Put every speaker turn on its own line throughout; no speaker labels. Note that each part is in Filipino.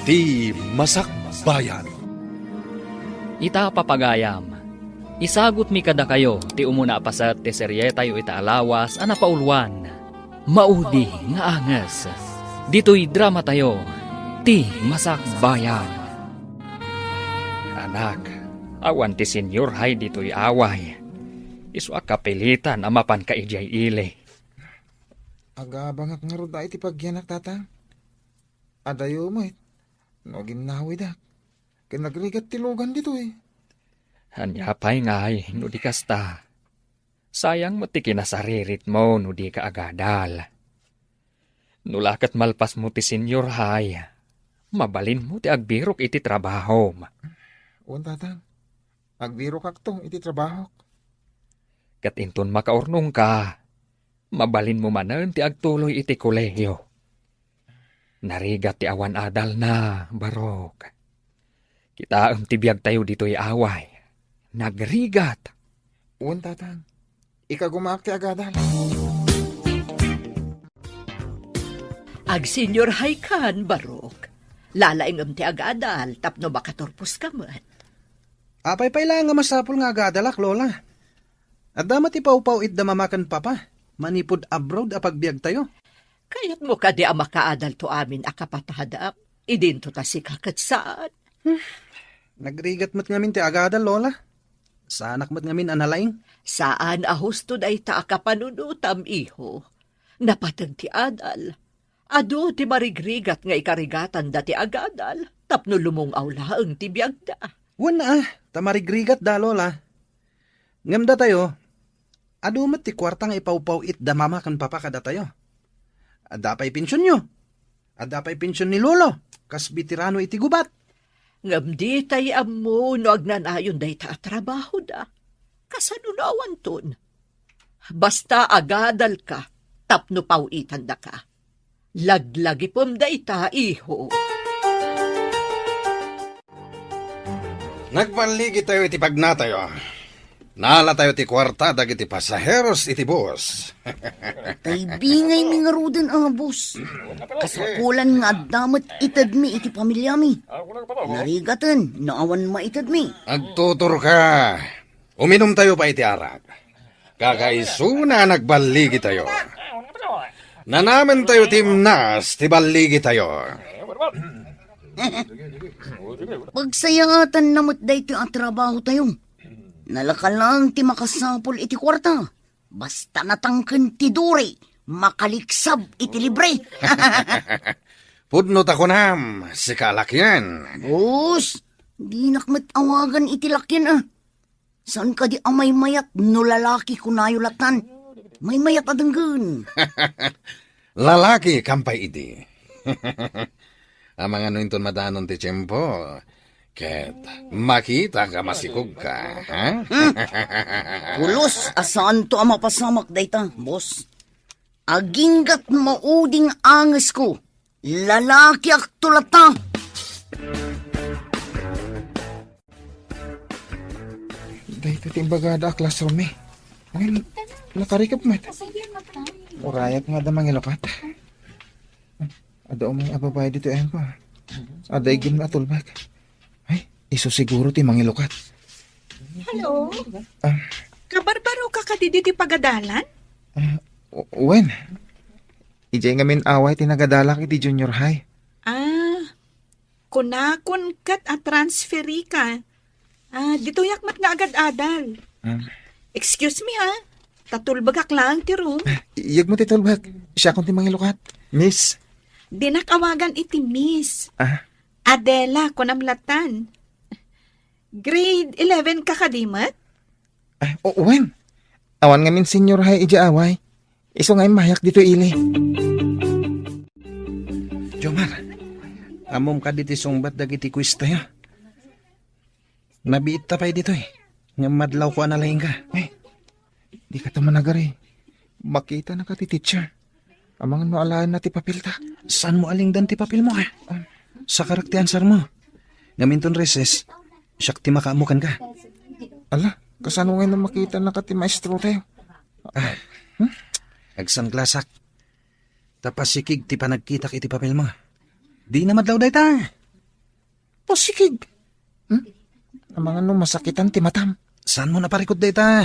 Ti Masakbayan.
Ita papagayam. Isagot mi kada kayo, ti umuna pa sa teserye tayo ita alawas, anapaulwan. Maudi nga angas. Dito'y drama tayo, ti Masakbayan. Anak, awan ti senyor hay dito'y away. Isu akapilitan amapan ka ijay ile.
Agabangak nga ro da iti pagyanak tata. Adayo mo no ginnawi dak. Kinagrigat tilugan dito
Hanyapay ngay, no di kasta. Sayang mo ti kinasaririt mo, no di ka agadal. Nulakat malpas mo ti senyor hay. Mabalin mo ti agbirok iti trabaho.
Uwan tata. Agbiro kakto iti trabaho.
Kat inton makaurnong ka. Mabalin mo manan ti agtuloy iti kolehiyo. Narigat ti awan adal na, barok. Kita ti biyag tayo dito'y away. Nagrigat.
Uwan tata. Ikagumaak ti agadal.
Ag-senior high kan, Barok. Lalaing ti agadal, tapno bakatorpos ka man.
Apay lang nga masapol nga agadalak, Lola. At damat ipaw-paw mamakan papa. Manipod abroad apagbiag tayo.
Kaya't mo ka di makaadal to amin akapatahadap. Idinto ta si kakat saan.
Nagrigat mat ngamin ti agadal, Lola. Sanak mat ngamin analaing.
Saan ahusto day ta akapanunutam, iho. Napatag ti adal. Ado ti marigrigat nga ikarigatan da ti agadal. Tapno lumungaw laang ti biyagda.
Wana tamarigrigat da, Lola. Ngamda tayo. Adumat ti kwartang ipaw-paw mamakan papa kada tayo. Adapay pensyon nyo. Adapay pensyon ni Lolo. Kas bitirano iti gubat.
Ngam di tayo amo no agnanayon day ta trabaho da. Kasanunawan ton. Basta agadal ka, tapno pawitan da ka. Laglagi pom day ta, iho.
Nagpanligi tayo iti pagnatayo. Nala tayo ti kwarta dagiti pasaheros iti bus.
Tay bingay mi nga ruden boss. Kasakulan nga damat itad mi iti pamilya mi. Narigatan, naawan maitad mi.
Agtutur ka. Uminom tayo pa iti arak. Kakaiso na nagbaligi tayo. Nanaman tayo timnas, ti baligi tayo.
Pagsayatan namot day ti ang trabaho tayo. Nalaka lang ti makasapol iti kwarta. Basta natangken ti duri, makaliksab iti libre.
Pudnot ako nam, si kalakyan.
Boss, di nakmat awagan iti lakyan Saan ka di amay mayat no lalaki kunayulatan? May mayat adenggan.
Lalaki kampay idi. Amang ano inton madanon ti tiyempo. Ket makita ka masikog ka, ha?
Pulos, asaan to ang mapasamak dayta, boss? Aginggat mauding angas ko. Lalaki ak tulata.
Dahito timbagada classroom Ngayon, nakarikap mo Urayat nga damang ilokat. Ada umay ababay dito ko. Ada igin na tulbag. Ay, iso siguro ti mangilokat.
Hello? Kabarbaro ka kadidi ti pagadalan?
Wen? Ijay ngamin away tinagadalak iti junior high.
Kunakon kat at transferi ka. Dito yakmat nga agad adal. Excuse me tatulbagak lang ti room.
Iyag mo ti tulbag. Siya kung ti mangilokat. Miss?
Dinakawagan iti miss. Adela kunamlatan. Grade 11 ka kadimat?
Wen? Awan ngamin senior high ija away. Iso ngayon mayak dito ili.
Jomar, amom ka diti sungbat dagiti quiz tayo. Nabiit ta pa'y dito Nga madlaw ko analaing ka.
Di ka tamanagari. Makita na ka ti teacher. Amang noalaan na ti papel ta.
Saan mo aling dan ti papel mo Sa karakti answer mo. Ngaminton reses, siyak ti makaamukan ka.
Ala, kasano ngayon na makita na ka ti maestro tayo?
Agsangklasak. Tapasikig ti panagkitak iti papel mo. Di na madlaw day ta.
Pasikig. Ang mga no masakitan ti matam.
Saan mo naparikot dayta?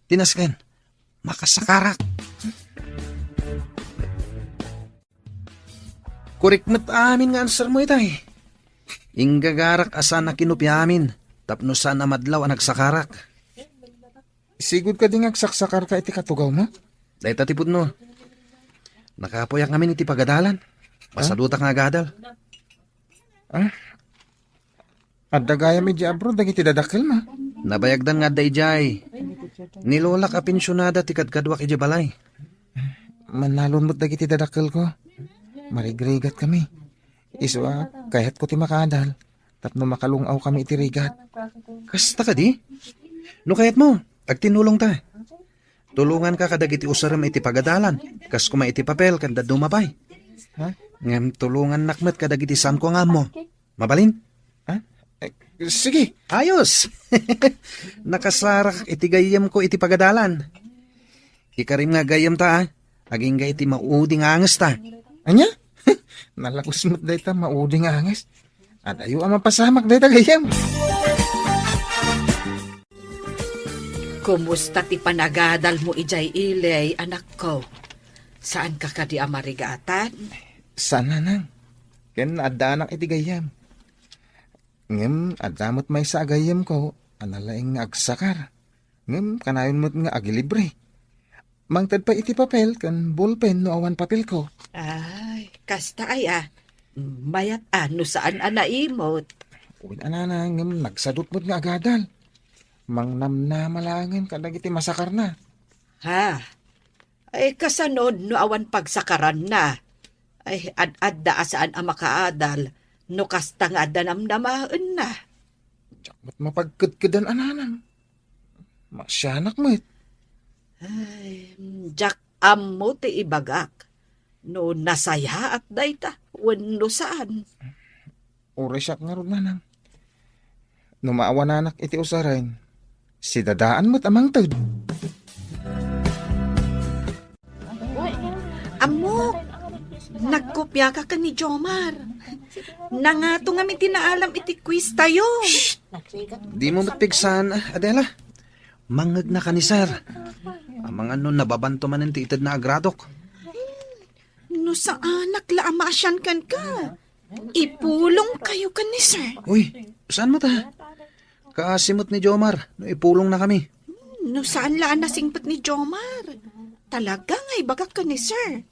Tinasken. Makasakarak. Kurikmet amin nga answer mo itay. Inggagarak asan na kinupyamin. Tapno saan na madlaw ang nagsakarak.
Sigud ka din agsaksakar ka iti katugaw mo?
Dayta tipod no. Nakapoyak namin iti pagadalan. Pasadutak nga gadal.
At dagaya mi di abro, dagiti dadakil ma.
Nabayagdan nga dayjay. Nilolak a pensyonada ti kadkadwak iti balay.
Manalon mo't dagiti dadakil ko. Marigrigat kami. Iswa, kaya't ko ti makadal. Tapno makalungaw kami iti rigat.
Kasta ka di? No kayat mo, agtinulong ta. Tulungan ka kadagiti usaram iti pagadalan. Kas kuma iti papel kanda dumabay.
Ha?
Ngem tulungan nakmet kadagiti sanko nga mo. Mabalin?
Sige.
Ayos! Nakasarak iti gayam ko iti pagadalan. Ikarim nga gayam ta, aging ga iti mauding anges ta.
Anya? Nalakos mo't dayta mauding anges. At ayo ang mapasamak dayta gayam.
Kumusta ti panagadal mo ijay ilay, anak ko? Saan ka kadi amarigatan?
Sana nang. Ken adanak iti gayam. Ngem adamot may sa agayam ko, analaing nga agsakar. Ngem kanayon mo't nga agilibre. Mangtad pa iti papel kan ballpen no awan papel ko.
Ay, kasta ay mayat ano saan anaimot?
Uwin anana ngem nagsadot mo't nga agadal. Mangnam na malangin kadag iti masakar na.
Ha? Ay kasanod no awan pagsakaran na. Ay ad-adda asaan ang makaadal. No kasta nga danamdamaan na.
Ba't mapagkadkadan ananang? Masyanak mo
Ay, jak ammo ti ibagak. No nasaya at dayta. Wano saan?
Ure siya nga ron nanang. Numaawan anak iti usarain. Si dadaan mo't amang tod.
Amok, nagkopya ka ni Jomar. Nangato nga mi tinaalam iti quiz tayo.
Di mo matpigsan, Adela. Mangag na ka ni sir. Ang mga nun nababanto man ti itad na agradok.
No saan naklaamasyan kan ka? Ipulong kayo ka ni sir.
Uy, saan mo ta? Kaasimot ni Jomar, no ipulong na kami.
No saan laan nasingpot ni Jomar? Talaga nga ibagak ka ni sir.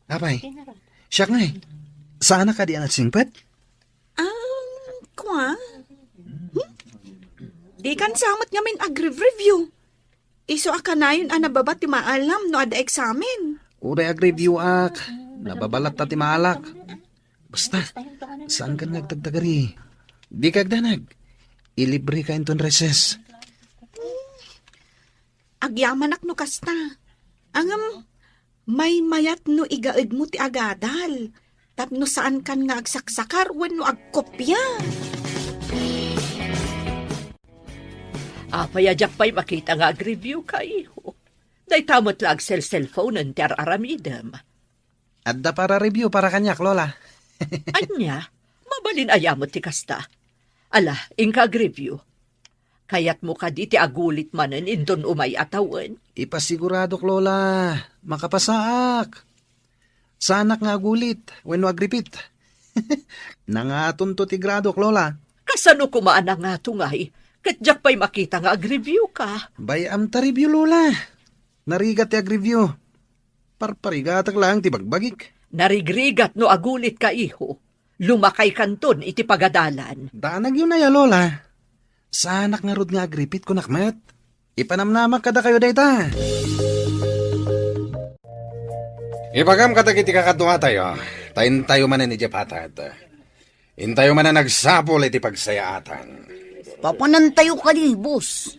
Apay, siya nga eh. Saan na ka di ang singpet?
Kwa? Di kan samot nga min agri-review. Iso akanayon nababa ti maalam no ada eksamen.
Ure ag-review ak. Nababalat ta ti maalak. Basta, saan ka nagtagtagari? Di kagdanag. Ilibre ka inton reses.
Agyaman ak no kasta. Angam, may mayat no igaed mo ti agadal. Tapno saan kan nga agsaksakar wenno agkopya.
Payadyak pa'y makita nga ag-review ka, iho. Day tamot lang cellphone ng ter aramidem.
Adda para review para kanyak, Lola.
Anya, mabalin ayamot ti kasta. Ala, ingka ag-review. Kayat mo ka di ti agulit manen indon umay atawan.
Ipasiguradok, Lola. Makapasaak. Sanak nga agulit. When agripit. Nangaton to ti gradok, Lola.
Kasano kumaan nga tungay? Katjak pa'y makita nga ag-review ka.
Bayam ta review, Lola. Narigat ti ag-review. Parparigatak lang ti bagbagik.
Narigrigat no agulit ka, iho. Lumakay kanton iti pagadalan.
Danag yun na ya, Lola. Sanak nga rod nga agripit ko nakmet. Ipanamnamak kada kayo dayta.
Ibagam katagiti kakadwa tayo. Tayin tayo manan ni Jepatat. Intayo manan nagsapol iti pagsayaatan.
Papanantayo ka di, boss.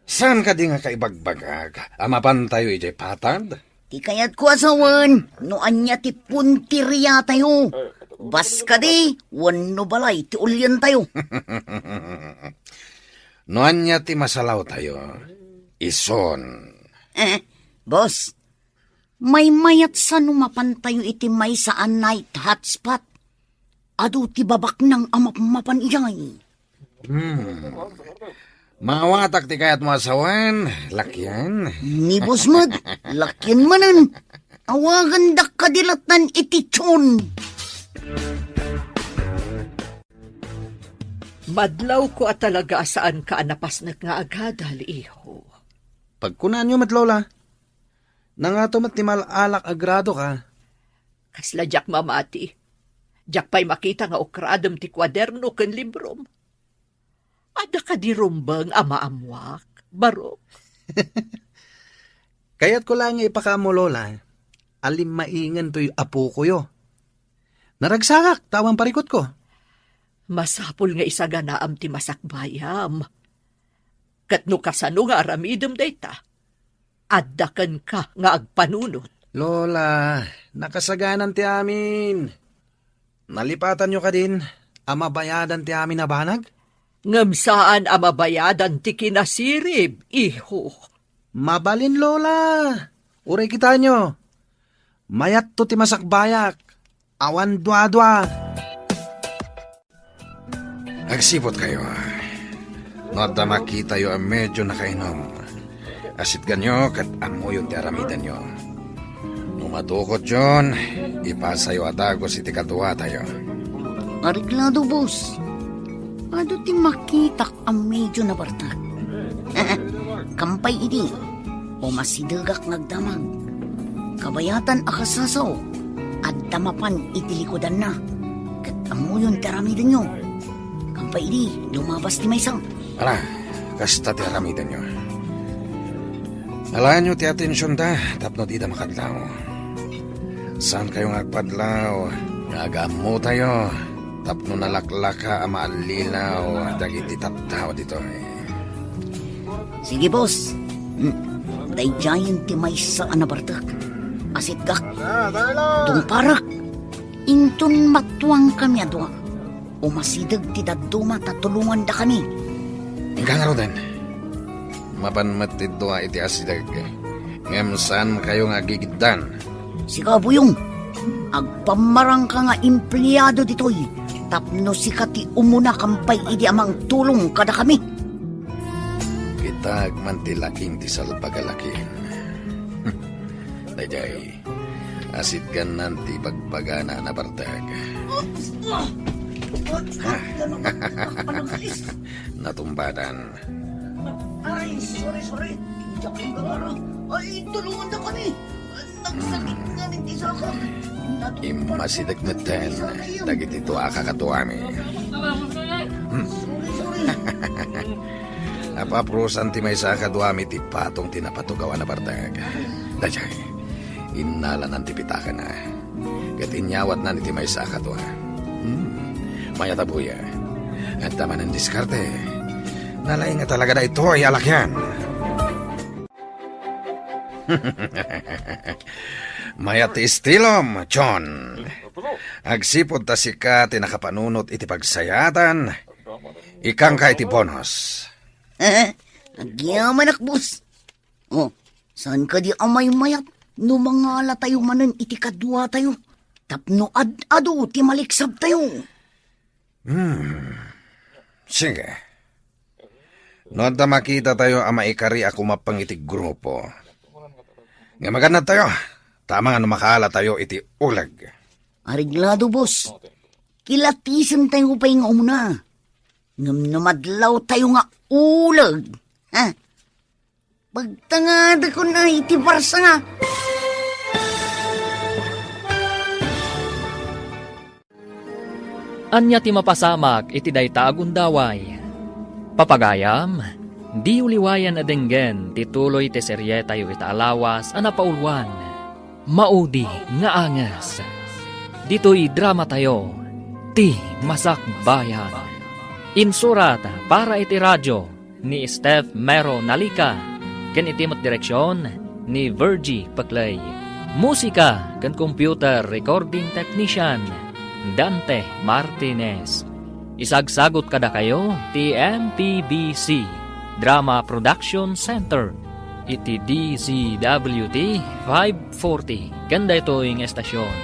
Saan ka di nga kaibagbagag? Amapan tayo iti patad?
Di kayat ko asawan, no anya ti puntirya tayo. Bas ka di, wano balay, ti ulyan tayo.
Noan niya ti masalaw tayo. Ison.
Boss, may mayat sa numapan tayo iti may saan night hotspot. adu ti babak ng amapan iyay.
Mawatak ti kayat mo asawan, lakyan.
Ni Busmad, lakyan manan. Awagan da kadilatan iti tson.
Madlaw ko at talaga saan ka napasnak nga agadal, iho.
Pagkunan nyo mat lola, nangatomat ti malalak agrado ka.
Kasla jak mamati. Jak pa'y makita nga ukradom ti kwaderno ken librom. Ada ka di rumbang amaamwak, baro.
Kaya't ko lang ipakamo lola, alim maingan to'y apo ko yo. Naragsakak, tawang parikot ko.
Masapul nga isaganaam ti masakbayam. Katno kasano nga aramidom dayta. Addakan ka nga agpanunot.
Lola, nakasaganan ti amin. Nalipatan nyo ka din, amabayadan ti amin na banag?
Ngam saan amabayadan ti kinasirib, iho.
Mabalin lola, uray kita nyo. Mayat to ti masakbayak, awan dwa-dwa.
Agsipot kayo. No da makita yo ang medyo nakainom. Asit ganyo kat amoyon ti aramidan nyo. Numatukot yon, ipasayo adagos iti katuwa tayo.
Ariglado, boss. Ado ti makitak ang medyo na bartak. Kampay idi, o masidagak nagdamag. Kabayatan akasasaw, at damapan itilikodan na. Kat amuyon taramidan nyo. Kampay idi, lumabas ti maysang.
Ala, kasta ti aramidan nyo. Alaan nyo ti atensyon da, tapno di da makadlaw. Saan kayong agpadlaw? Nagamo tayo. Tapno nalaklaka ang maalilaw. Dagiti taptaw dito.
Sige, boss. Dayjayan ti maysa anabartak. Asit gak. Dumparak. Inton matuang kami adwa. Umasidag ti daduma tatulungan da kami.
Ika nga rodan. Mapanmat ti doa iti asidag. Ngem saan kayong agigiddan?
Sika, Buyong. Agpamarang ka nga empleyado ditoy. Tapno sika ti umuna kampay idi amang tulong kada kami.
Kita agman ti laking ti salpagalakin. Dayjay, asit ganan ti pagpagana na bartag. Natumbadan.
Ay, sorry. Ay, tulungan na kami. Nagsakit nga ni Saka.
Imasidag na ten, dagiti ito akakatuami. Napaprusan ti may sakaduami ti patong tinapatugawan na bartag. Dayjay, inalan ti pitaka na. Katinyawat na ni ti may sakadua. Maya tabuya. At tama ng diskarte. Nalay nga talaga na ito ay alakyan. Mayat istilom, John. Agsipod ta sika tinakapanunot iti pagsayatan. Ikang ka iti bonus.
Agyaman akbos. Oh, saan ka di amay mayat? No mga tayo manan iti kadwa tayo. Tapno ad-ado ti maliksab tayo.
Sige. Noon ta makita tayo ang maikari ako mapang iti grupo. Nga maganda tayo. Tama nga makala tayo iti ulag.
Ariglado, boss. Kilatisan tayo pa yung umuna. Namadlaw tayo nga ulag. Ha? Pagtangada ko na iti barsa nga.
Anya ti mapasamak iti dayta agundaway. Papagayam, di uliwayan adenggen tituloy ti serye tayo itaalawas anapaulwan. Maudi nga angas. Dito'y drama tayo, ti Masakbayan. Insurat para iti radyo ni Steph Mero Nalika. Ken itimot direksyon ni Virgie Paclay. Musika ken computer recording technician Dante Martinez. Isagsagot kada kayo ti MPBC Drama Production Center iti DZWT 540 kanda ito yung estasyon.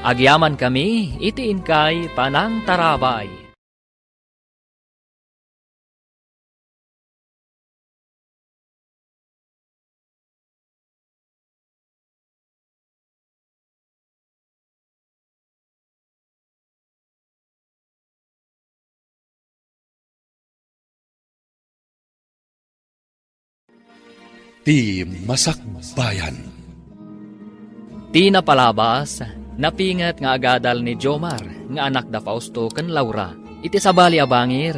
Agyaman kami, itiin kay Panang Tarabay.
Ti Masakbayan.
Ti napalabas, napingat nga agadal ni Jomar, nga anak da Fausto ken Laura. Iti sabali abangir,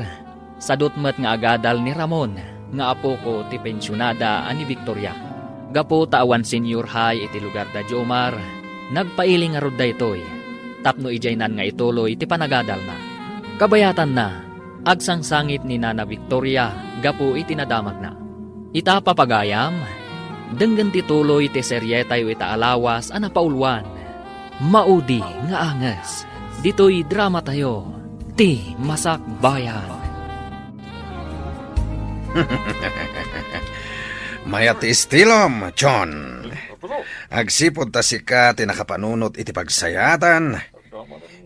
sadutmet nga agadal ni Ramon, nga apo ko ti pensyonada ani Victoria. Gapo tawan senior high iti lugar da Jomar, nagpailing nga rod da itoy. Tapno ijaynan nga ituloy iti panagadal na. Kabayatan na, agsangsangit ni Nana Victoria, gapo iti nadamag na. Ita papagayam, denggan tituloy ti serye tayo ita alawas ana paulwan. Maudi nga anges, dito'y drama tayo, ti Masakbayan.
Mayat ti istilom, John. Agsipod ta sika ti nakapanunot iti pagsayatan.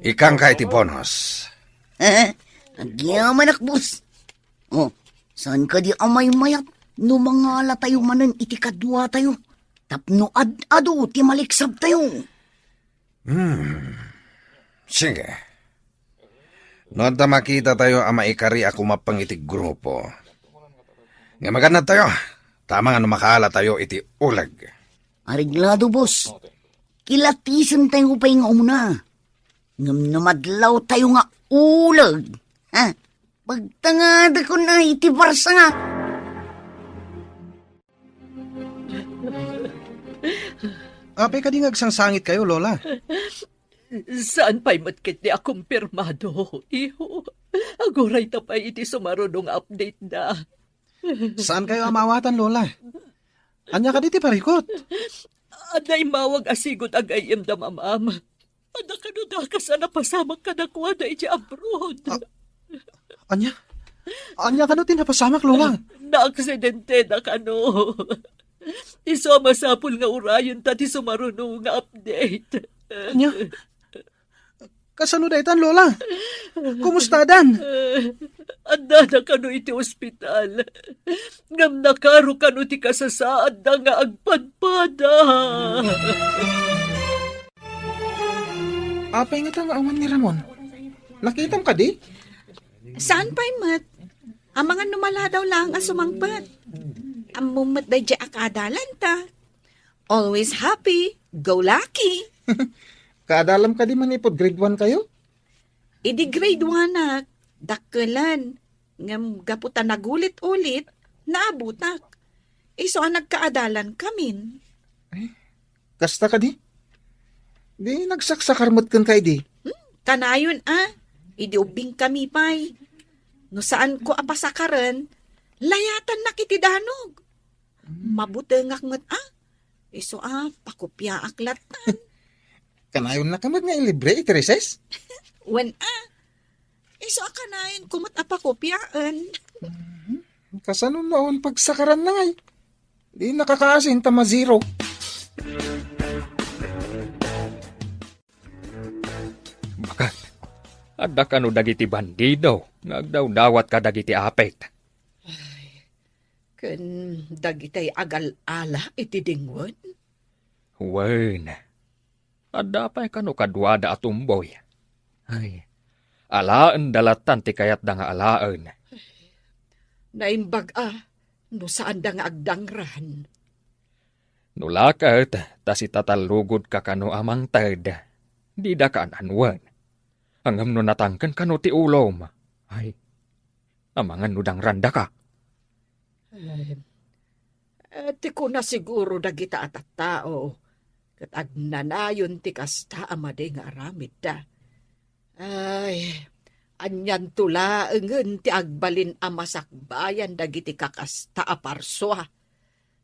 Ikang ka iti bonus.
Agyaman akbus. Oh, saan ka di amay mayat? No mangala tayo manen iti kadwa tayo. Tapno ad-ado ti maliksab tayo.
Sige. Noon ta makita tayo ang maikari ako mapang iti grupo. Nga maganda tayo. Tama nga makala tayo iti ulag.
Ariglado, boss. Kilatisan tayo pa yung una. Ngam namadlaw tayo nga ulag. Ha? Pagtangada ko na iti barsa nga.
Apay ka di ngagsangsangit kayo, Lola.
Saan pa'y matkit ni akong pirmado, iho? Aguray ta pa iti sumarunong update na.
Saan kayo amawatan, Lola? Anya ka diti parikot.
Aday mawag asigod agayem da mamam. Ada ka no da ka sana pasamak ka na kuha da iti abroad.
Anya? Anya ka no tinapasamak, Lola?
Na-aksidente na ka no. Iso masapul nga urayon ta ti sumarunong nga update.
Anya? Kasano daytan, Lola? Kumusta dan?
Anda na kano iti ospital. Ngam nakaro kano ti kasasaad na nga agpadpada.
Apay nga nga awan ni Ramon. Nakitam ka di?
Saan pa'y mat? Ang mga numala daw lang ang sumangpat. Ang mumat da dya akadalan ta. Always happy, go lucky.
Kaadalam ka di man ipod grade 1 kayo?
Idi grade 1 na, dakkelan. Ngam gaputa nagulit-ulit, naabutak. Iso ang nagkaadalan kamin.
Kasta ka di? Di nagsaksakarmot kan kay di.
Kanayon idi ubing kami pa'y. No saan ko apasakaran, layatan na kitidanog. Mabutengak met iso pakupya aklatan.
Kanayon na kamag nga ilibre iti recess?
Wen iso kanayon kumot apakopyaan.
Kasano noon pagsakaran na ngay? Di nakakaasin tama zero.
Bakat, ada ka no dagiti bandido, nagdaw-dawat ka dagiti apet.
Ken dagitay agal-ala iti dingwan.
Wen, ada pa'y kano kadwada at umboy. Ay, alaan dalatan ti kayat da nga alaan.
Naimbag no saan da nga agdangran.
Nulakat, tas itatalugod ka kano amang tad. Di da ka ananwan. Hangam no natangkan kano ti ulom. Ay, amangan nudang randa ka.
Ti ko na siguro dagita at tao. Kat agnanayon ti kasta amade nga aramid da. Ay, anyan tula engen ti agbalin amasakbayan dagiti kakasta aparso.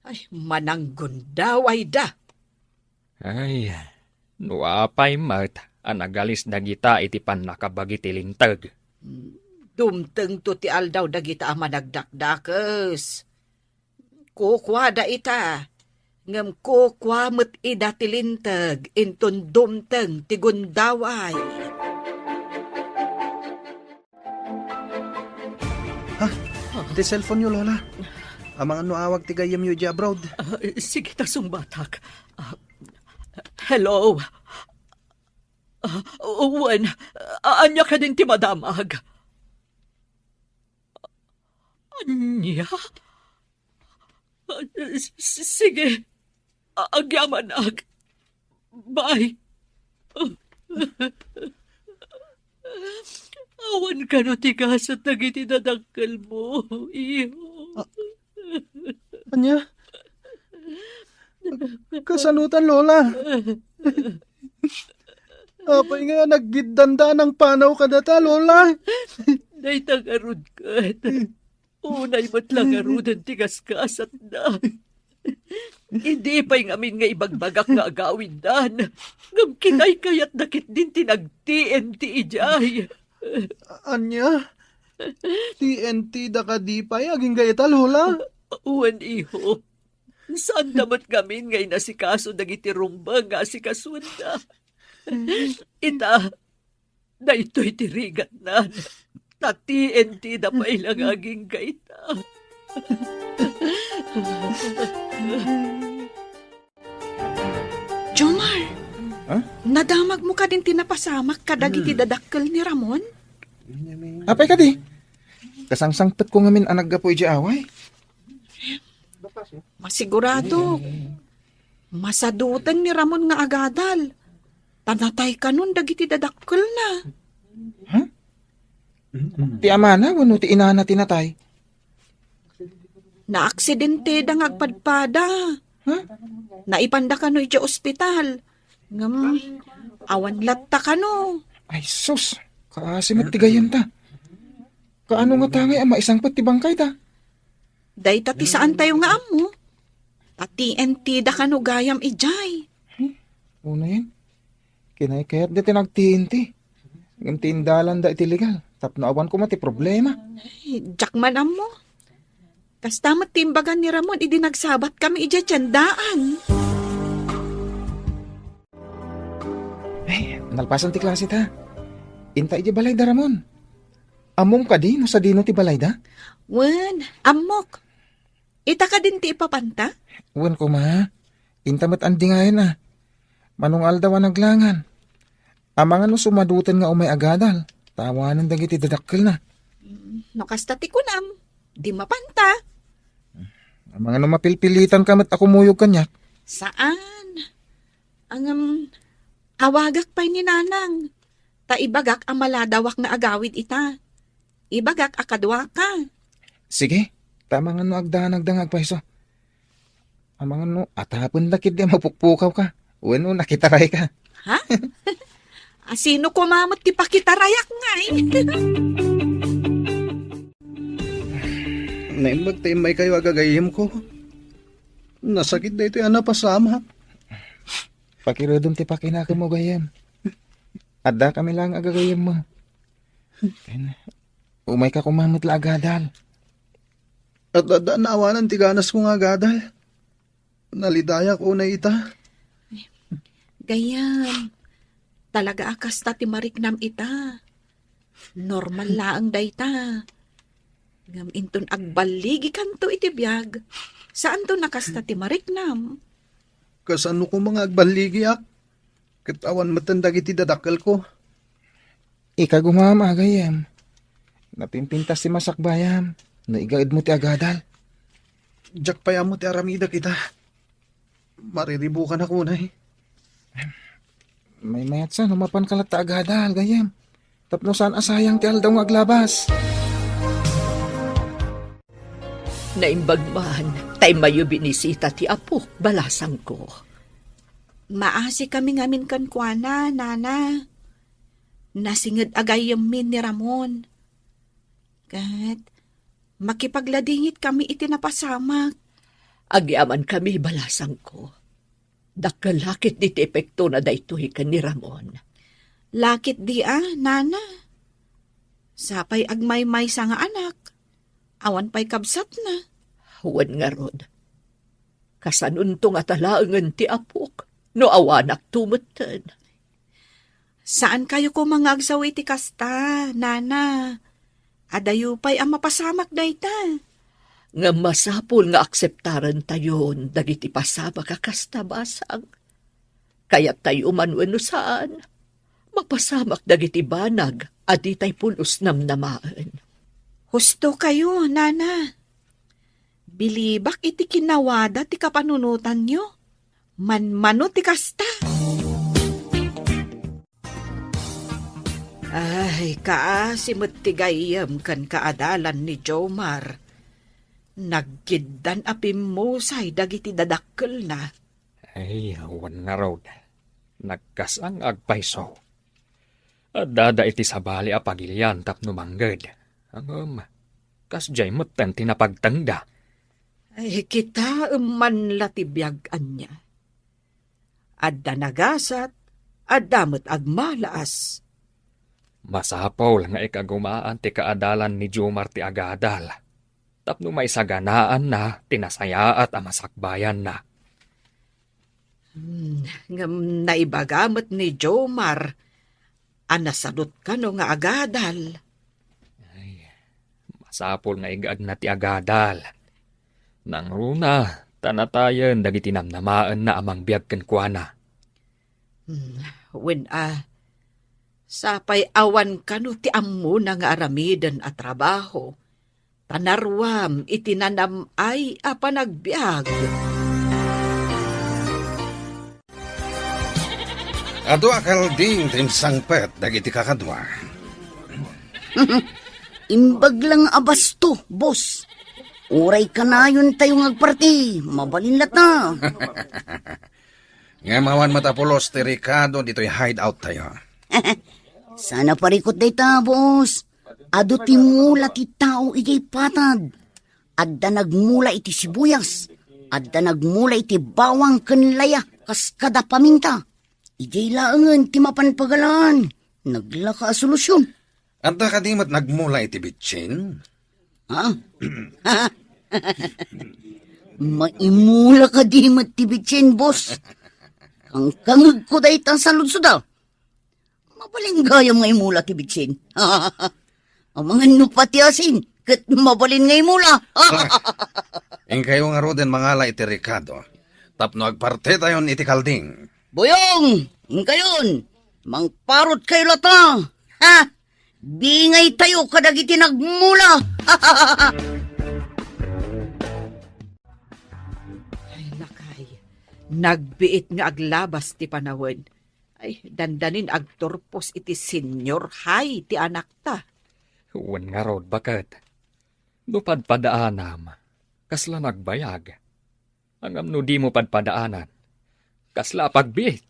Ay, mananggundaway da.
Ay, nuapay mat, anagalis dagita iti panakabagi ti lintag.
Dumteng to ti aldaw dagita ama nagdakdakes. Kukwada ita.
Ngam ko kwamot ida tilintag, inton dumteng tigundaway.
Ti cellphone nyo, Lola. Amang ano awag ti gayam yu di abroad.
Sige, tasong batak. Hello? Uwan, anya ka din ti madamag. Anya? Sige, agyamanag. Bye. Awan ka no tigas at nagitidadakkel mo, iyo.
Anya? Kasanutan, Lola. Apay nga, naggidanda ng panaw ka data, Lola.
Day tagarud ka. Unay ba't lang arudan tigas kasat na. Hindi pa'y ngamin nga ibagbagak nga agawin dan. Ngam kinay kayat nakit din tinag-TNT ijay.
Anya? TNT da ka di pa'y aging gayata, Lola.
Uwan iho. Saan damat ngamin ngay nasikaso dagiti rumba nga sikasunda. Ita, na ito'y tirigat na. Na TNT da pa ilang aging gaita.
Jomar,
Huh?
nadamag mo ka din tinapasamak kadagiti dadakkel ni Ramon?
Apay ka di? Kasangsangpet ko ngamin anag gapoy di away.
Masigurado. Masadutan ni Ramon nga agadal. Tanatay ka nun dagiti dadakkel na.
Ti amana, wano ti inana tinatay.
Naaksidente da nga agpadpada. Naipanda ka no iti ospital. Ngam, awan latta ka no.
Ay sus, kaasimat ti gayam ta. Kaano nga tangay ama isang pati bangkay ta?
Day tati saan tayo nga amo? Pati TNT da ka no gayam ijay.
Una yan. Kinay kayat di tinagtinti. Ngam tindalan da iti legal. Tapno awan ko mati problema.
Jakman amo. Kastamat timbagan ni Ramon, idi nagsabat kami ija tiyandaan.
Ay, nalpasan ti klase ta. Inta iti balay da Ramon. Among ka di no sa dino ti balay da?
Wen, amok. Ita ka din ti ipapanta?
Wan ko ma. Inta mat andi ngayon na. Manong aldawan naglangan. Amangan no sumadutan nga umay agadal. Tawanan dagiti dadakkel na.
No kasta ti kunam. Di mapanta.
Amangan no mapilpilitan ka mat ako muyog kanyak.
Saan? Ang awagak pa'y ni nanang. Ta ibagak ang maladawak na agawid ita. Ibagak akadwa ka.
Sige, tamangan no agdanag-dangag paiso. Amangan no atapon lakid di mapukpukaw ka. Uwan no nakitaray ka.
Ha? Asino kumamot ti pakitarayak nga eh.
Naimbag tayo may kayo agagayim ko. Nasakit na ito yung pasama.
Pakirodom ti pakinaka mo gayam. Adda kami lang agagayam mo. Umay ka kumamot la agadal.
At naawanan ti ganas ko nga gadal. Nalidaya ko na ita.
Gayam. Talaga akas ta ti mariknam ita. Normal laang dayta. Ngam inton agbaligi kanto iti biyag. Saan to nakasta ti mariknam?
Kasano ko mga agbaligi ak. Katawan matandag iti dadakal ko.
Ika gumama gayam. Napimpintas si masakbayam. Naigaid mo ti agadal.
Jack payam mo ti aramida kita. Mariribukan ako na eh.
May mayat sa numapan kalat ta agadal gayam. Tapno saan asayang ti aldaw nga aglabas.
Naimbagman, tay mayo binisita ti apo, balasang ko.
Maasi kami ngamin kankwana, nana. Nasingid agayam min ni Ramon. Kat, makipagladingit kami iti napasamak.
Agyaman kami balasang ko. Dakalakit di ti epekto na daytoy ka ni Ramon.
Lakit di nana. Sapay agmay-may sa nga anak. Awan pa'y kabsat na.
Huwan nga rod. Kasanuntong atalaangan ti apok, no awanak tumutan.
Saan kayo ko mga agsawi ti kasta, nana? Adayo pa'y ang mapasamak dayta.
Nga masapul nga akseptaran tayon, dagiti pasama kakasta basang. Kaya tayo manweno saan, mapasamak dagiti banag, adi tay pulos namnamaan.
Husto kayo, nana. Bilibak iti kinawada ti kapanunutan nyo. Manmano ti kasta. Ay, kaasimot ti gayam kan kaadalan ni Jomar. Naggiddan apimusay dagiti dadakkel na.
Ay, awan nga raw. Nagkasang agpaiso. At dada iti sabali a pagilyan tapno mangged. Ang kasjay mo't tinapagtangda.
Ay, kita man latibyagan niya. Adda nagasat, adamot agmalaas.
Masapol nga ikagumaan ti kaadalan ni Jomar ti agadal. Tapno may saganaan na tinasayaat a masakbayan na.
Ngam naibagamot ni Jomar, anasadot ka no nga agadal.
Masapol nga igag na ti agadal. Nang runa, tanatayan dagiti namnamaan na amang biyag kenkwana.
When sapay awan kano ti ammo na nga aramiden at trabaho, tanarwam itinanam ay apanagbiag.
Ado akal ding tinsangpet dagiti kakadwa.
Imbag lang abasto, boss. Uray ka na yun tayong agparti. Mabalin lata.
Nga mawan matapulos ti Ricardo dito'y hideout tayo.
Sana parikot dayta, boss. Ado ti mula ti tao igay patad. Adda nagmula iti sibuyas. Adda nagmula iti bawang kenlaya kas kada paminta. Igay laangan ti mapanpagalan. Naglaka solusyon.
Adda kadimat nagmula iti bitsin?
Ha? Maimula ka di matibitsin, boss. Ang kangag ko dayta sa ludsuda. Mabalin gayam nga imula tibitsin. Ang mga nupatiasin, kat mabalin nga imula.
Ing kayo nga roden mangala iti Ricardo. Tapno agparte tayon iti kalding.
Boyong, ingkayon, mangparot kayo lata. Ha? Bingay tayo kadagiti nagmula.
Ay, lakay. Nagbiit nga aglabas ti panawid. Ay, dandanin agturpos iti senior high ti anak ta.
Uwan nga raw bakat. Dupadpadaanam, kasla nagbayag. Ang amno di mo padpadaanan, kasla pagbit.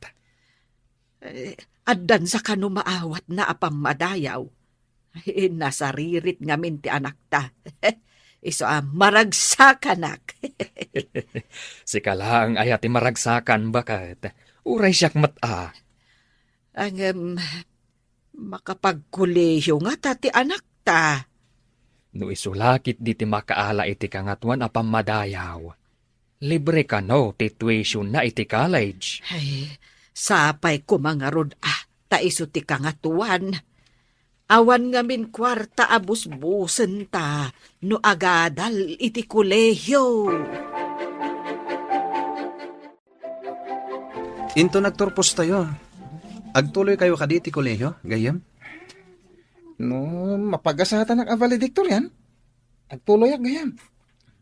Addan sa kano maawat na apam madayaw. Ay, nasaririt ngamin ti anak ta. Iso maragsakan.
Si kalaang ayat maragsakan bakat. Uray siyak mata.
Ang makapagkuleyo nga ta ti anak ta.
No isulakit di ti makaala iti kangatuan apam madayaw. Libre ka no ti tuition na iti college.
Ay, sapay ko mga rod ta iso ti kangatuan. Awan ngamin kwarta abus-busen ta no agadal iti kolehiyo.
Into nagturpos tayo. Agtuloy kayo kaditi kolehiyo, gayam?
No, mapagasatan ng valedictor yan. Agtuloy ang gayam.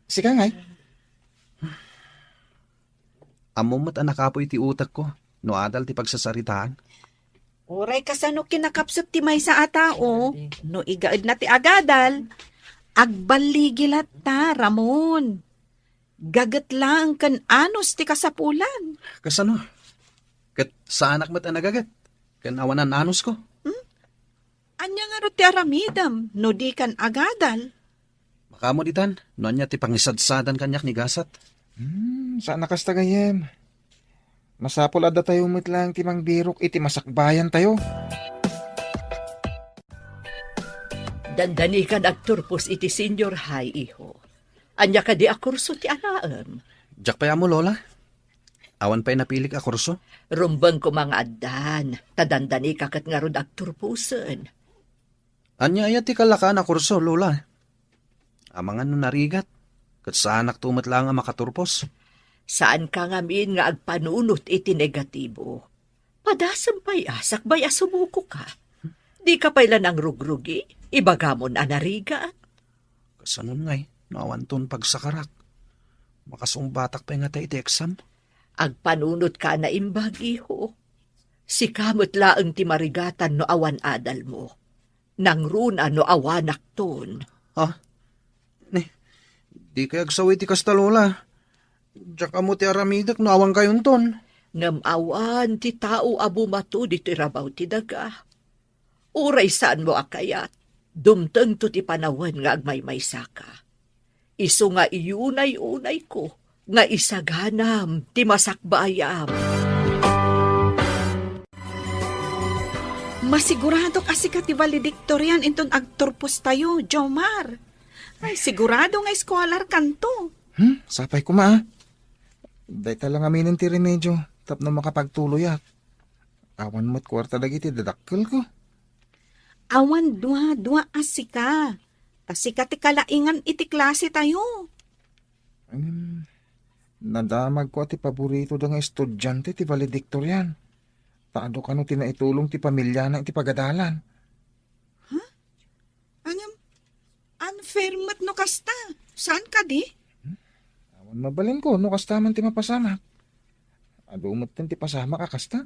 Sika ngay.
Amumat anak apo iti utak ko. No adal ti pagsasaritaan.
Oray kasano kinakapsot ti may sa atao, no igaad na ti agadal, agbaligil ta, Ramon. Gagat lang kan anos ti kasapulan.
Kasano? Kat sa anak mat anagagat? Kan awanan anos ko?
Anya nga ro ti aramidam, no di kan agadal.
Makamo ditan, no anya ti pangisadsadan kanyak ni gasat.
Saan nakasta gayam? Masapol adda tayo mitlang timang birok iti masakbayan tayo.
Dandani ka nagturpos iti senior high, iho. Anya ka di akurso ti anaam.
Jak pa mo, Lola. Awan pa'y napili ka kurso.
Rumbang ko mga addan, tadandani kakat nga rod agturpusan.
Anya ayat ti kalaka na kurso, Lola. Amangan no narigat. Kat saan tumat lang ang makaturpos.
Saan ka ngamin nga agpanunot iti negatibo? Padasam pa'y asak ba'y asumuko ka? Di ka pa'y lanang rugrugi, ibagamon anariga.
Kasanon ngay, nawanton pagsakarak. Makasumbatak pa nga tayo iti exam.
Agpanunot ka na imbagi ho. Si kamot laeng ti marigatan no awan adal mo. Nang runa no awanak ton.
Di kaya agsawi ti kasta, Lola. Jak amo ti aramidak no awang kayon ton.
Ngam awan ti tao abu mato di ti rabaw ti daga. Uray saan mo akayat. Dumteng to ti panawan nga agmaymaysa ka. Isu nga iyunay-unay ko. Nga isaganam ti masakbayam.
Masigurado kasi ka ti valedictorian inton agturpos tayo, Jomar. Ay, sigurado nga scholar kanto.
Sapay ko ma. Day talang aminin ti remedyo. Tap na makapagtuloy at. Awan mo't kwarta dagiti dadakkel ko.
Awan dua asika. Asika ti kalaingan iti klase tayo.
Nadamag ko ti paborito da nga estudyante ti valedictorian. Taado ka no tinaitulong ti pamilya na iti pagadalan.
Anam, unfair mat no kasta. Saan ka di?
Awan mabalin ko no kastaman ti mapasama. Adumot din ti pasama ka kasta.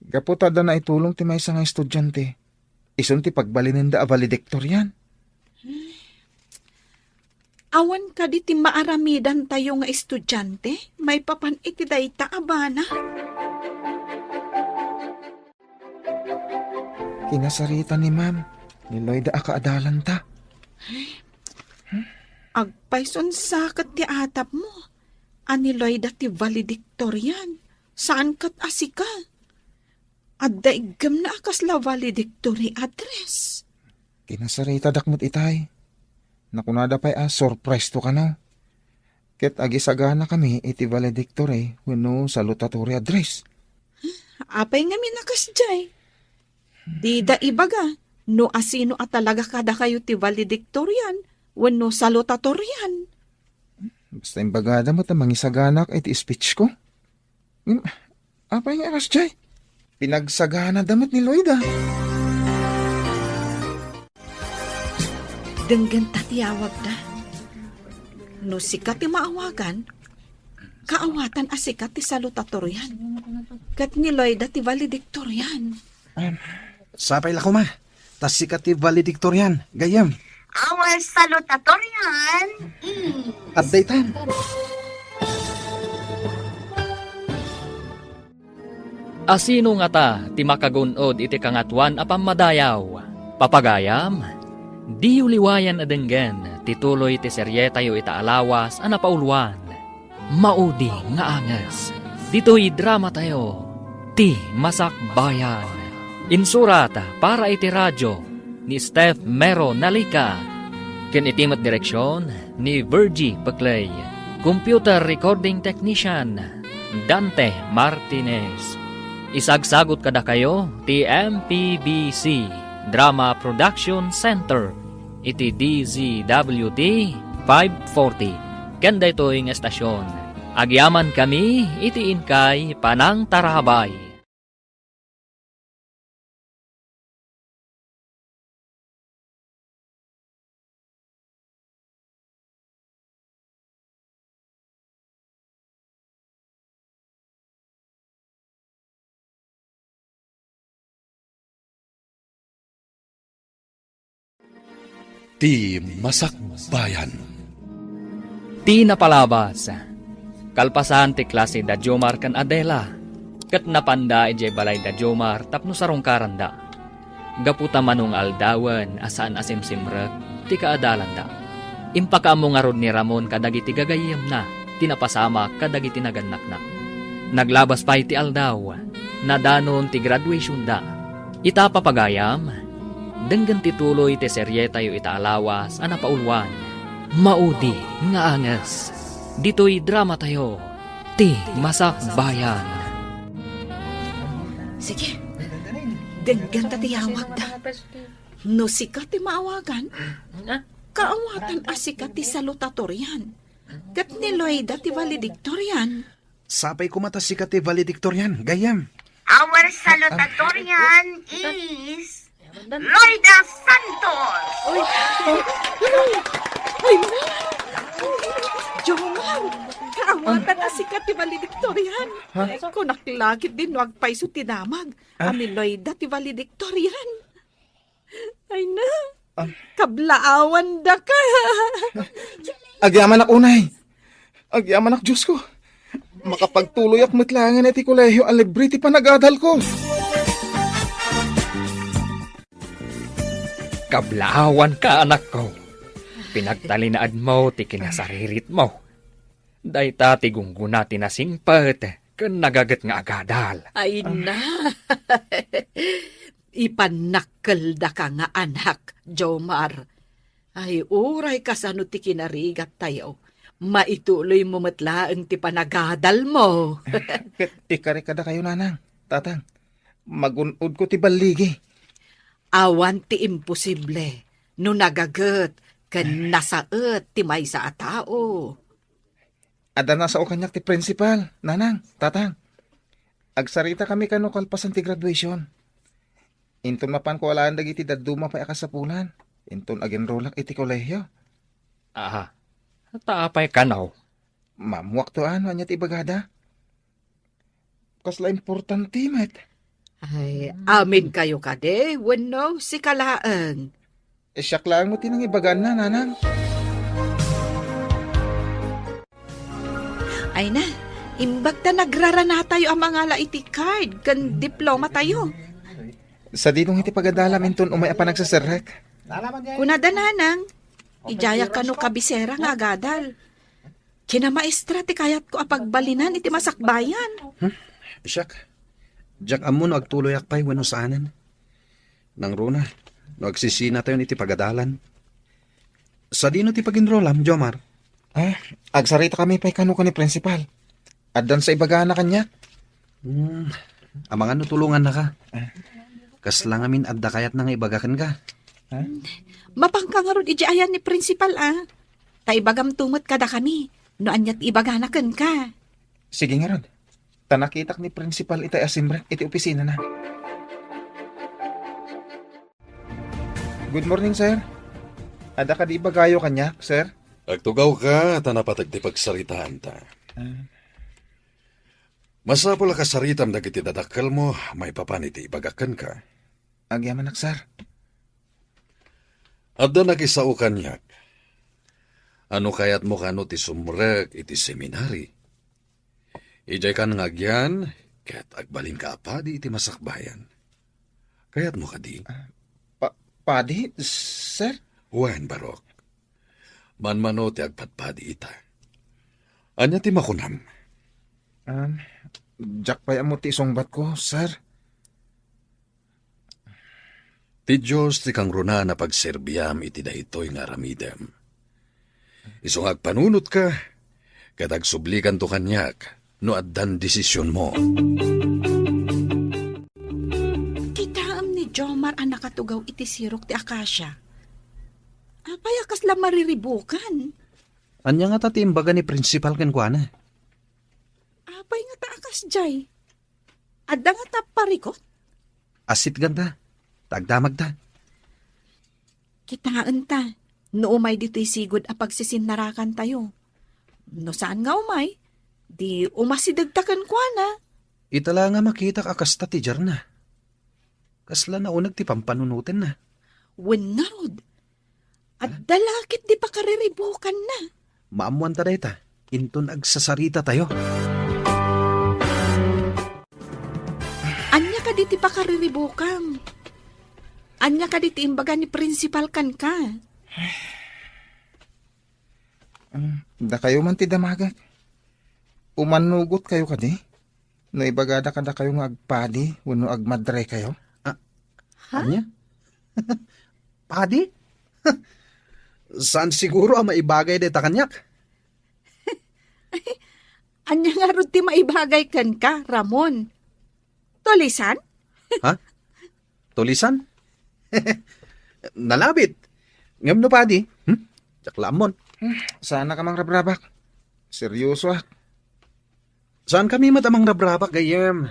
Gaputada na itulong ti may nga estudyante. Ison ti pagbalinin da a valedictorian.
Awan ka di ti maaramidan tayo nga estudyante. May papan iti dayta abana.
Kinasarita ni ma'am. Ni Lloyd a kaadalan ta.
Agpayson sakat ti atap mo. Aniloy da ti valedictorian. Saan kat asika? At daigam na akas la valedictory address.
Kinasarita dakmot itay. Nakunada pa'y surprise to ka na. Ket agisagana kami iti valedictory wenno salutatory address.
Apay nga minakas jay. Di da ibaga, no asino at talaga kada kayo ti valedictorian wenno salutatorian.
Basta imbagada mo ta mangisaganak iti speech ko. Apay nga aras jay. Pinagsagana damit ni Lloyd.
Denggan tatiyawag da. No sikat ti maawagan, kaawatan asikat ti salutatorian. Kat ni Lloyd ti valedictorian.
Sapay la ko, ma. Tas sikat ti valedictorian. Gayam.
Awan salutatorian.
At daytan.
Asino nga ta, ti makagunod iti kangatuan apam madayaw. Papagayam, di uliwayan adenggen, tituloy ti seryetayo ita alawas, anapauluan. Maudi nga angas. Dito'y drama tayo, ti Masakbayan. Insurat para iti radyo, ni Steph Mero Nalika. Kinitimat direksyon, ni Virgie Paclay. Computer recording technician, Dante Martinez. Isagsagot kada kayo, ti MPBC Drama Production Center, iti DZWT 540. Kanda ito'y estasyon. Agyaman kami, iti inkay Panang Tarabay.
Ti Masakbayan.
Ti napalabas. Kalpasan ti klase da Jomar kan Adela. Kat napanda ije balay da Jomar tapno sarong karanda. Gaputa manong aldawan asaan asimsimrek ti kaadalan da. Impakaamo nga rod ni Ramon kadagiti gagayem na tinapasama kadagiti naganak na. Naglabas pa iti aldaw. Nadanon ti graduation da. Ita papagayam. Denggan tituloy ti seryeta yu ita alawas anapaulwan. Maudi nga angas. Dito'y drama tayo, Ti Masakbayan.
Sige. Denggan ta tiyawag da. No sikat ti maawagan. Kaawatan asikat ti salutatoryan. Kat ni Loida ti valedictorian.
Sapay kumata si Kati valedictorian, gayam.
Our salutatorian is Loida Santos.
Jomar! Kaawatan asikat ti valedictorian. Kung naklagit din wag paiso tinamag. Ami Loida ti valedictorian. Ay na. Kablaawan da ka.
Agyaman ak unay. Agyaman ak Diyos ko. Makapagtuloy ak matlangan iti kolehiyo ang libre ti panagadal ko.
Kablaawan ka, anak ko. Pinagtalinaad mo ti kinasaririt mo. Dayta ti gungguna ti nasingpet, ken nagagat nga agadal.
Ay na. Ipanakkel da ka nga anak, Jomar. Ay uray kasano ti kinarigat tayo. Maituloy mo matlaang ti panagadal mo.
Tikari kada kayo nanang, tatang. Magunod ko ti baligi.
Awan ti imposible. No nagagat, ken nasaet ti may sa atao.
Ada na sa kanyak ti principal, nanang, tatang. Agsarita kami kano kalpasan ti graduation. Inton mapan ko alaan dagiti daduma pa akasapulan. Inton agenrolak iti kolehiyo.
Aha, taapay kanaw.
Mamuak to ano anya ti bagada. Kasla importante met.
Ay, amin kayo kade, wenno si kalaan.
Siyak lang mo tinang ibagan na, nanang.
Ay na, imbag ta nagrarana tayo ang mga laiti card, kan diploma tayo.
Sa dinong iti pagadala minton umay pa nagsaserrek.
Kunada nanang, ijaya ka no kabisera nga agadal. Kina maestra ti kayat ko apagbalinan iti masakbayan.
Siyak. Diyak amon agtuloy akpay wano saanan. Nang runa, no agsisina tayo iti pagadalan. Sa dino ti paginrolam, Jomar?
Agsarita kami pa'y kano ka ni principal. Addan sa ibagana kanya.
Amangan no tulungan na ka. Kaslang amin adda kayat nang ibagakan ka.
Mapangkangarod ijayan ni principal Taibagam tumot kada kami, no anyat ibaganakan ka.
Sige nga ron. Tanakitak ni principal itay asimbre iti opisina na. Good morning, sir. Ada ka di ibagayo kanya, sir?
Agtugaw ka, tanapatag ti pagsaritaan ta. Masapula ka saritam dagiti dadakkel mo, may papaniti ibagakan ka.
Agyaman sir.
Adda nakisao kanyak. Ano kayat mo kano ti sumrek iti seminary? Ijay ka ngagyan, ket agbalin ka pa di iti masakbayan. Kayat mo ka di?
Padi, sir?
Wen, Barok. Manmano ti agpatpadi ita. Anya ti makunam?
Jack pa mo ti isongbat ko, sir.
Ti Diyos ti kang runa na pagserbiyam iti dahitoy nga ramidem. Isong agpanunot ka, ket agsublikan to kanyak, no addan desisyon mo.
Kitaam ni Jomar ang nakatugaw iti sirok ti Akasya. Apay akas lang mariribukan.
Anya nga ta ti imbaga ni principal ken kuana?
Apay nga ta akas jay. Adda nga ta parikot.
Asit ganda. Tagdamag ta.
Kitaan ta. No umay dito'y sigod a pagsisinarakan tayo. No saan nga umay? Di umasidagtakan kwa na.
Itala nga makita kakasta ti Jarna. Kasla na unag ti pampanunutin na.
Wenarod. At dalakit di pa kariribukan na.
Maamuan ta dayta. Inton agsasarita tayo.
Anya ka diti pa kariribukan. Anya ka diti imbaga ni principal kan ka.
Da kayo man ti damagak. Umanugot kayo kadi. No ibagada kada kayo nga agpadi, wano agmadre kayo.
Anya? Padi? Saan siguro ang maibagay dayta kanyak?
Anya nga ron ti maibagay kan ka, Ramon. Tulisan?
Tulisan? Nalabit. Ngam no padi. Jaklamon.
Sana ka mang rabrabak. Seryoso ah.
Saan kami matamang nabrabak gayem?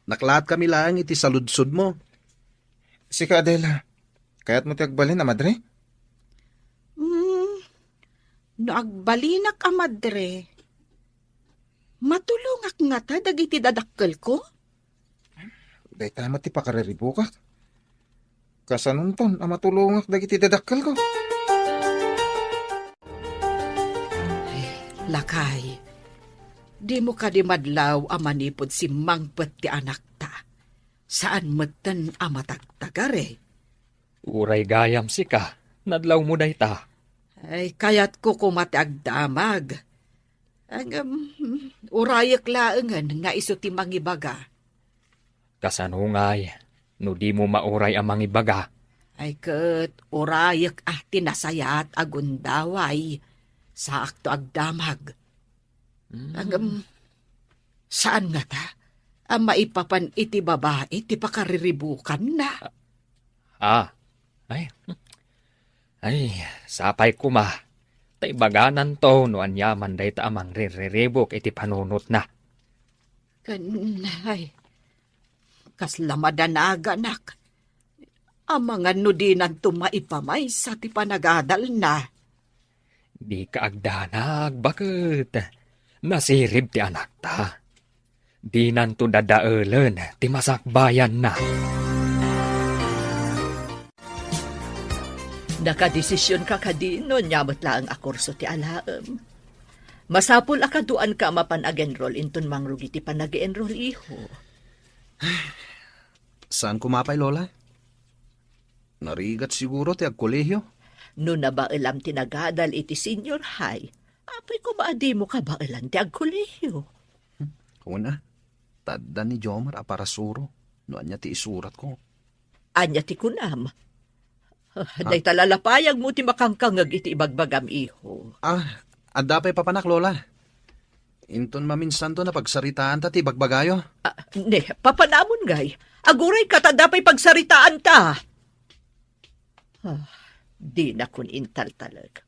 Naklaat kami lang iti saludsod mo.
Si ka Adela, kaya't mo tiyagbalin na madre?
No agbalinak a madre. Matulungak nga ta dagiti dadakkel ko?
Day tama ti pakararibukak. Kasanunton, amatulungak dagiti dadakkel ko.
Lakay, di mo ka di madlaw a manipod si mangpet ti anak ta. Saan matan a matagtagare?
Uray gayam si ka, nadlaw mo dayta.
Ay, kaya't ko kumati agdamag. Urayak laengan nga iso ti mangibaga.
Kasanungay, no di mo mauray ang mangibaga.
Ay ket urayak tinasayat agundaway sa akto agdamag. Saan nga ta? Ang maipapan iti babae ti pakariribukan na.
Ay, sapay kuma. Taibaganan to no anyaman day ta amang riribok iti panunot na.
Kanay, kaslamadanak. Ang mga nudinan tumaipamay sa ti panagadal na.
Di ka agdanag, bakit? Nasirib ti anak ta. Di nanto dadaelen ti masakbayan na.
Nakadesisyon ka kadino, nyamot lang ang akurso ti alaem. Masapul akaduan ka mapan ag-enroll inton mangrugi ti panag-enroll iho.
Saan kumapay, Lola? Narigat siguro ti agkolehyo.
No nabailam tinagadal iti senior high, apay ko maadi mo ka bailan ti agkolehiyo.
Una, tadda ni Jomar aparasuro. No anya ti isurat ko.
Anya ti kunam. Day talalapayag mo ti makangkangag iti ibagbagam iho.
Adapay papanak, Lola. Inton maminsan to na pagsaritaan ta ti bagbagayo.
Ne, papanamon gay. Aguray ka tadapay pagsaritaan ta. Di na kun intal talag.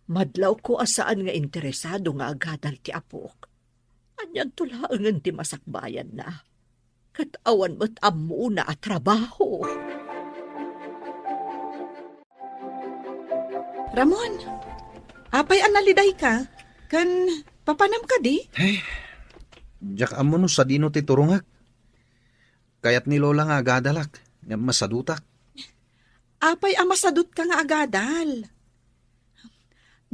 Madlaw ko asaan nga interesado nga agadal ti apok. Anyag tulaangan ti masakbayan na. Katawan mo't amu na at trabaho.
Ramon, apay analiday ka? Kan papanam ka di?
Jak amo no sa dino ti turungak. Kayat ni Lola nga agadalak. Nga masadutak.
Apay amasadot ka nga agadal.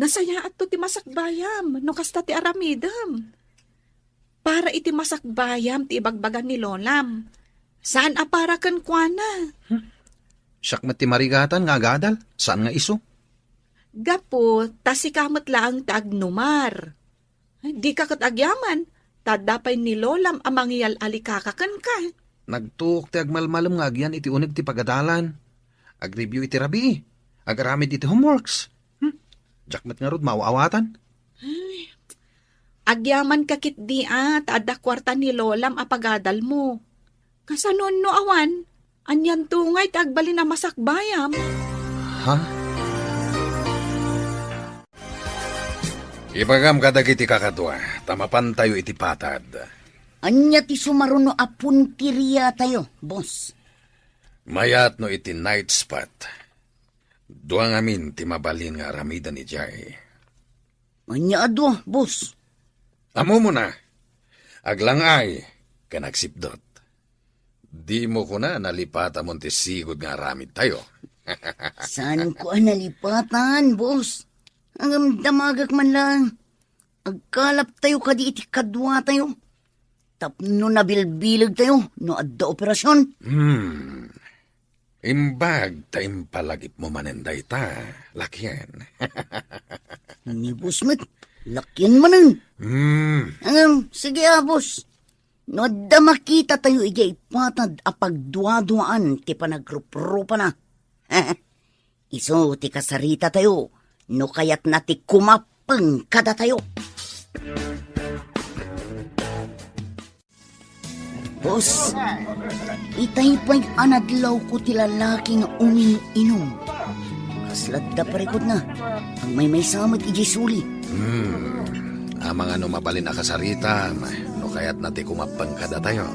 Nasaya at to ti masakbayam, no kasta ti aramidam. Para iti masakbayam ti ibagbagan ni Lolam. Saan apara kan kuana?
Siyak ti marigatan nga agadal. Saan nga iso?
Gapo, tasikamot lang tagnumar. Di ka katagyaman, tadapay ni Lolam amangyal alikakakan ka.
Nagtuok ti agmalmalom nga agyan iti uneg ti pagadalan. Ag-review iti rabi. Agaramid iti homeworks. Jakmat nga rod mauawatan.
Agyaman kakit di tada kwarta ni Lolam apagadal mo. Kasanon no awan, anyan tungay tagbali na masakbayam.
Ha?
Ibagam kadagiti kakadwa, tamapan tayo iti patad.
Anya ti sumaruno apun tiriya tayo, boss.
Mayat no iti night spot. Duang amin ti mabalin nga aramida ni Jay.
Anya adwa, boss.
Amo mo na. Aglangay, kanagsipdot. Di mo ko na nalipata mo ti sigod nga aramid tayo.
Saan ko nalipatan, boss? Ang damagak man lang. Agkalap tayo kadi iti kadwa tayo. Tapno nabilbilag tayo no adda operasyon.
Imbag ta impalagip mo manenday ta. Lakyan.
Ni boss met, lakyan manan. Sige boss. No adda makita tayo ija ipatad apagduaduaan ti panagrup-rupa na. Iso ti kasarita tayo. No kayat na ti kumap kumapangkada tayo. Boss, itay pa'y anadlaw ko ti lalaki nga umiinom. Kaslad da parikod na, ang may samat ijisuli.
Amang ano mabalin na kasarita, no kaya't nati kumapangkada tayo.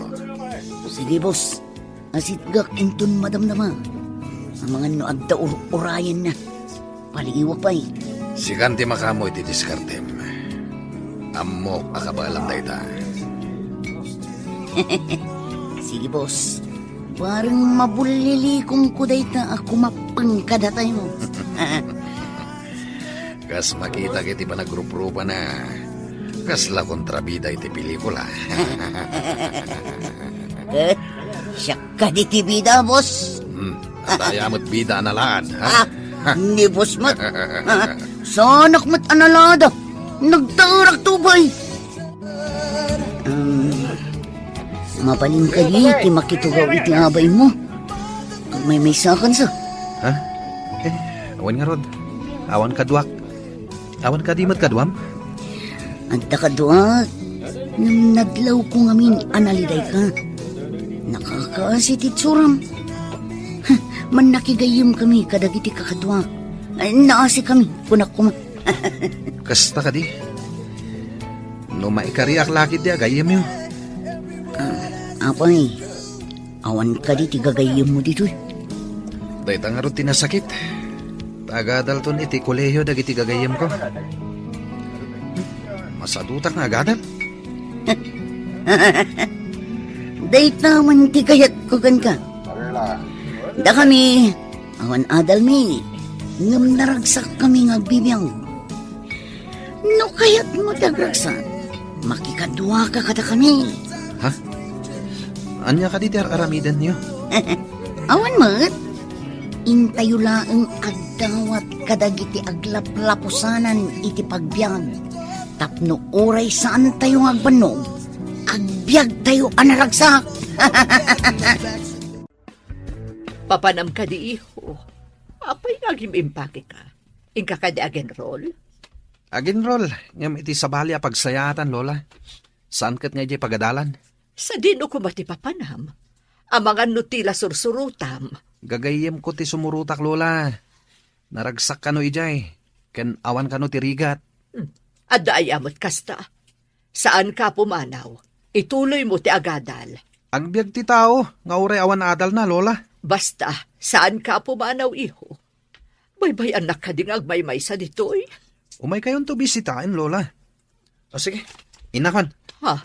Sige boss, asit gak inton madamdama. Ang mga no agda urayan na. Paligiwag pa'y.
Sikan ti makamoy ti diskartem. Amok akabalam dayta.
Sige boss, parang mabulilikong ko dayta ako mapangkada tayo.
Kas makita kiti pa nagrup-rupa na. Kasla kontrabida iti pelikula.
At siya ka di ti bida, boss.
At ayamot bida analaan. Ha?
Ni boss mat. Sanak mat analada. Nagtarak tubay. Mapaling ka di, ti makitugaw iti abay mo. Kung may sakan sa.
Ha? Awan nga rod. Awan kaduak. Awan ka di matkaduam.
Anta ka doa, nang naglaw ko ngamin analiday ka. Nakakaasit itsuram. Man nakigayim kami kadagiti kakadwa. Ay, naasi kami, kunak kuma.
Kasta ka di. No maikariak lakit di agayam yun.
Apay, awan ka di tigagayim mo dito.
Dayta nga ron tinasakit.
Tagadalton iti kolehiyo dagiti gagayam ko. Masadutak nga agadal.
Dayta man ti kayat ko kan ka. Da kami, awan adal mi, ngam naragsak kami nga bibiyang. No kayat mo dagragsak, makikadwa ka kada kami.
Ha? Anya ka di aramidan niyo?
Awan mat, intayo laeng agdawat kadagiti aglaplapusanan iti pagbiag. Tapno oray saan tayo agbanog, agbiag tayo anaragsak.
Papanam ka di iho. Apay naging impake ka. Ingka ka di again roll.
Agin rol, ngam iti sabali a pagsayatan, Lola. Saan kat nga di pagadalan?
Sa dino ko mati papanam. Ang mga nutila sursurutam.
Gagayem ko ti sumurutak, Lola. Naragsak ka no ijay. Ken awan ka no ti rigat.
Adda ay amot kasta. Saan ka pumanaw? Ituloy mo ti agadal.
Ang biyag ti tao, nga uray awan adal na, Lola.
Basta, saan ka pumanaw iho? Baybay anak ka ding agmaymay sa ditoy.
Umay kayon to bisitain, Lola. O sige, inakon.
Ha?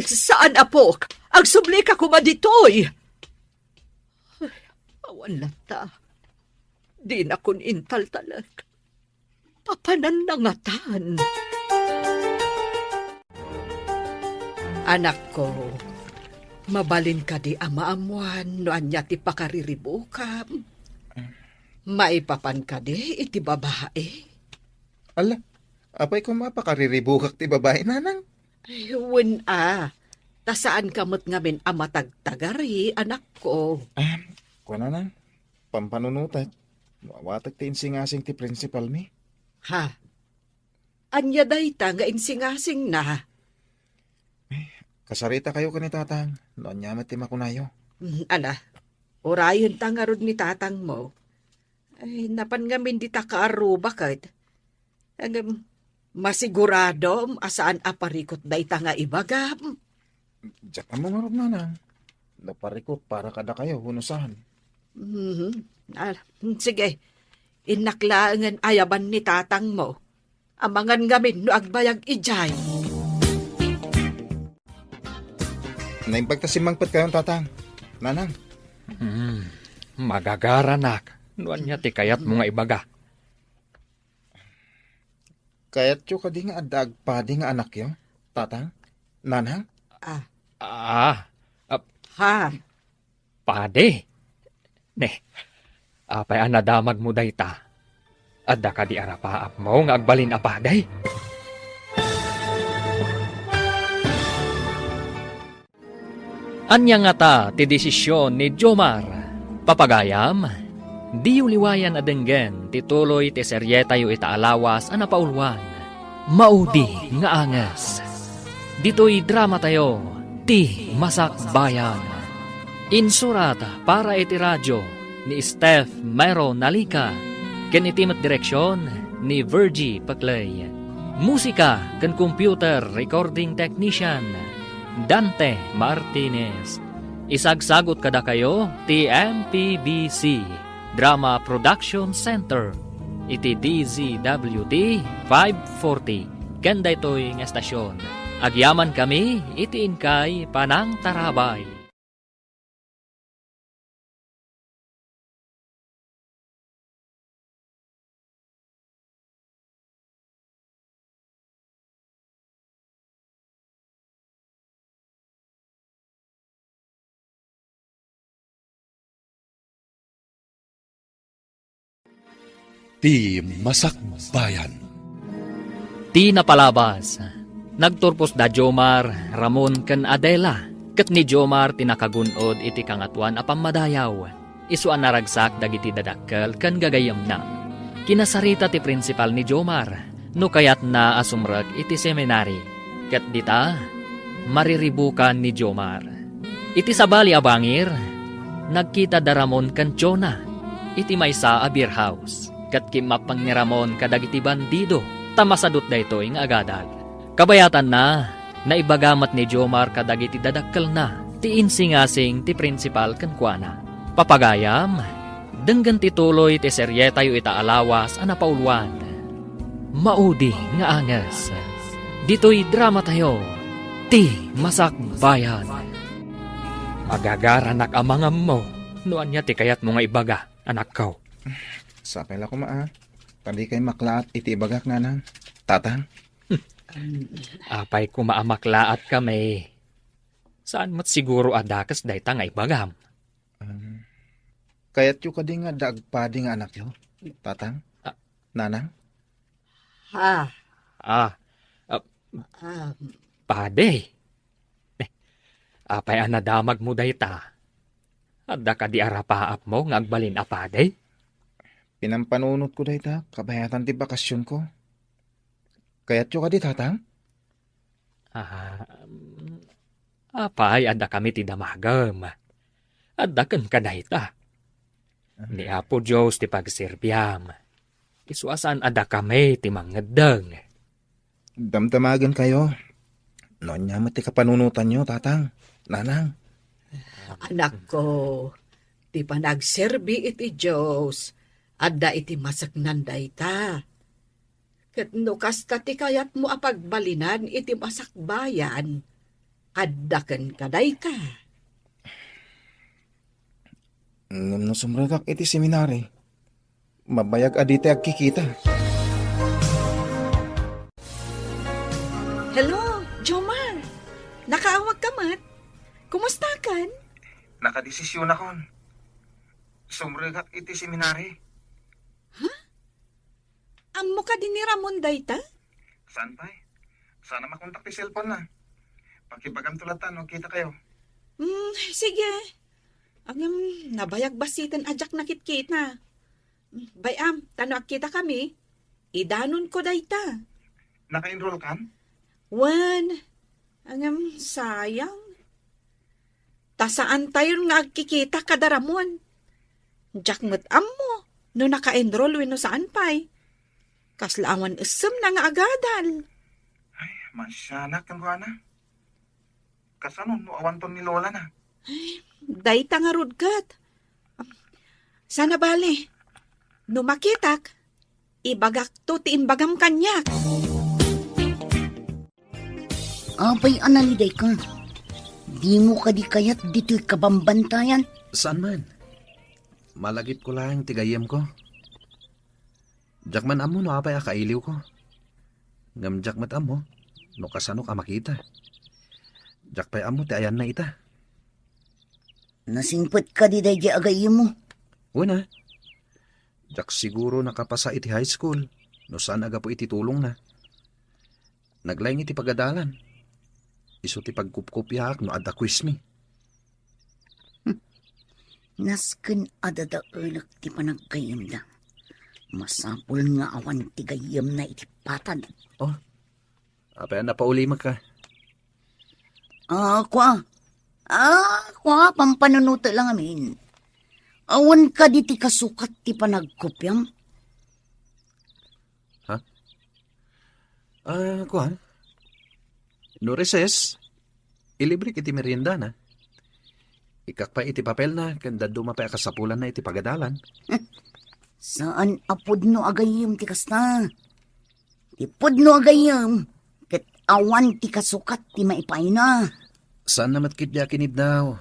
Saan apok? Agsubli ka kuma ditoy. Ay, awan lata. Di na kun intal talag. Papanan na ngatan. Anak ko, mabalin ka di amaamuan no anya ti pakariribukam. Maipapan ka di iti babae.
Ala, apay ko mapakariribukak ti babae, nanang.
Ayun tasaan kamot ngamin amatagtagari, anak ko.
Kuha nanang, pampanunutat. Mawatag ti insingasing ti principal mi.
Ha? Anya dayta nga insingasing na.
Kasarita kayo ka ni tatang. Noon niya mati makunayo.
Ala, orayon tangarod ni tatang mo. Ay, napan ngamin di ta kaaru, bakit? Masigurado asaan aparikot dayta nga ibagam.
Diyak na mo nga rin, nanang. Naparikot para kada kayo, hunusahan.
Sige, inaklaan ayaban ni tatang mo. Amangan ngamin no agbayag ijay.
Naimpagtasimangpat kayong tatang. Nanang.
Magagaranak. Nuan niya ti kayat mo nga ibaga.
Kaya't yung kadi nga adag pa di nga anak yo, tatang. Nanang.
Ha?
Pade. Ne, apay anadamag mo dayta. Adda ka di arapaap mo nga agbalin apaday. Anya nga ta ti desisyon ni Jomar. Papagayam, di uliwayan adenggen tituloy ti seryeta yu itaalawas anapaulwan. Maudi nga anges. Dito'y drama tayo, ti Masak Bayan. Insurat para iti radyo ni Steph Mero Nalika. Ken itimat direksyon ni Virgie Paclay. Musika ken computer recording technician Dante Martinez. Isagsagot kada kayo ti MPBC Drama Production Center. Iti DZWD 540. Kanda ito'y nga estasyon. Agyaman kami, iti inkay Panang Tarabay.
Ti Masak Bayan.
Ti napalabas. Nagturpos da Jomar, Ramon ken Adela. Ket ni Jomar tinakagunod iti kangatuan a pamadayaw. Isuan naragsak dagiti dadakkel ken gagayem na. Kinasarita ti prinsipal ni Jomar, no kayat na asumrek iti seminary. Ket dita, mariribukan ni Jomar. Iti sabali a bangir, nagkita da Ramon ken Chona. Iti maysa a beer house. Ket kimapang ni Ramon kadagiti bandido, tamasadot da ito nga agadal. Kabayatan na, naibagamat ni Jomar kadagiti dadakkel na, ti insingasing ti prinsipal ken kuana. Papagayam, denggan ti tuloy ti serye tayo itaalawas a napauluan. Maudi nga anges. Dito'y drama tayo, ti Masak Bayan. Agagaranak amangam mo, noan niya ti kayat mo nga ibaga, anak ko.
Sapay la ko maa. Pandi kay maklaat iti ibagak na nang. Tatang.
Apay ko maamaklaat kami. Saan mat siguro adakas dayta nga ibagam?
Kayat yu kadi nga dagpadi nga anak yo. Tatang. Nanang.
Ha,
Pade. Apay anadamag mo dayta. Adda ka di arapaap mo nga agbalin apade?
Pinampanunot ko dayta, kabayatan ti bakasyon ko. Kayat yu kadi tatang?
Apay, adda kami ti damagam. Adda ken kadayta. Ni Apo Diyos ti pagserbyam. Isuasan adda kami ti mangedeng.
Damdamagan kayo. Noon niya mati kapanunutan nyo, tatang. Nanang.
anak ko, ti panagserbi iti Diyos, adda iti masaknan dayta. Ket no kasta ti kayat mo apagbalinan iti masakbayan, adda ken kaday ka.
Ngam no sumragak iti seminary, mabayag adite agkikita.
Hello, Jomar. Nakaawag ka mat? Kumusta kan?
Nakadesisyon akon. Sumragak iti seminary.
Ammo ka din ni Ramon dayta?
Saan pa Sana makontak ti cellphone na. Pakibagam tulatan, o kita kayo.
Sige. Agam, nabayag basitan ajak nakit na. Bayam, tano kita kami. Idanon ko dayta.
Naka-enroll kan?
Wan. Agam, sayang. Tasaan tayo nga agkikita kada Ramon. Jak met ammo. No naka-enroll no saan pa'y. Kaslaawan isem na nga agadal.
Ay, masyanak ang buwana. Kasano, no awanton ni Lola na.
Dayta nga rudgat. Sana bale. No makitak, ibagak to ti imbagam kanyak.
Abay, analiday ka. Di mo ka di kayat dito'y kabambantayan.
Saan man? Malagip ko lang tigayem ko. Jakman amo no apay akailiw ko. Ngam jakmat amo, no kasano ka makita. Jakpay amo ti ayan na ita.
Nasingpot ka di day agay mo.
Una, jak siguro nakapasa iti high school, no saan aga po iti tulong na. Naglaing iti pagadalan. Iso ti pagkupkupyak no adda quiz mi.
Nasken adada ulak ti panagkayam da. Masapul nga awan ti gayam na iti patan.
Oh, Apay na paulimag ka.
Kwa, pampanunuto lang amin. Awan ka di ti kasukat ti panagkopyang.
Kuhan. No recess, ilibre kiti merienda na. Ikak pa iti papel na, kanda dumapay kasapulan na iti pagadalan.
Saan apod no agayim ti kasta? Ipod no agayim, ket awan ti kasukat ti maipay na.
Saan namat kitya kinibdaw?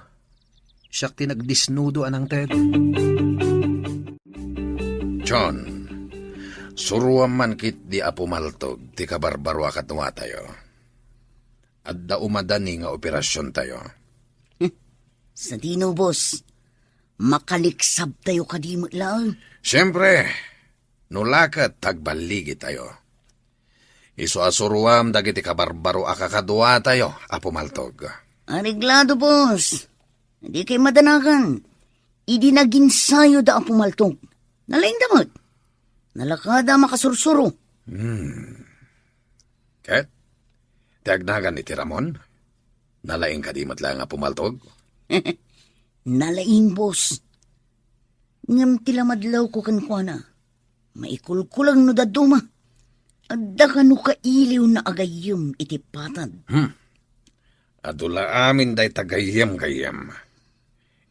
Siyak ti nagdisnudo anang Ted.
John, suruan man kit di apumaltog, ti kabarbaro akatwa tayo. At da umadani nga operasyon tayo.
Sa dino, boss, makaliksab tayo kadimot lang.
Siyempre, nulakat tagbaligi tayo. Iso asuruam dagiti kabarbaro akakadwa tayo, apumaltog.
Ariglado, boss. Hindi kay madanagan. Idi naginsayo da ang pumaltog. Nalaing damot. Nalakada makasursuro.
Ket, tiagnagan iti Ramon? Nalaing kadimot lang nga pumaltog?
Nalaing, boss. Ngam tilamadlaw ko kankwana. Maikulkulang no daduma. Adda ka no kailiw na agayom iti patad.
Adula amin day tagayem-gayem.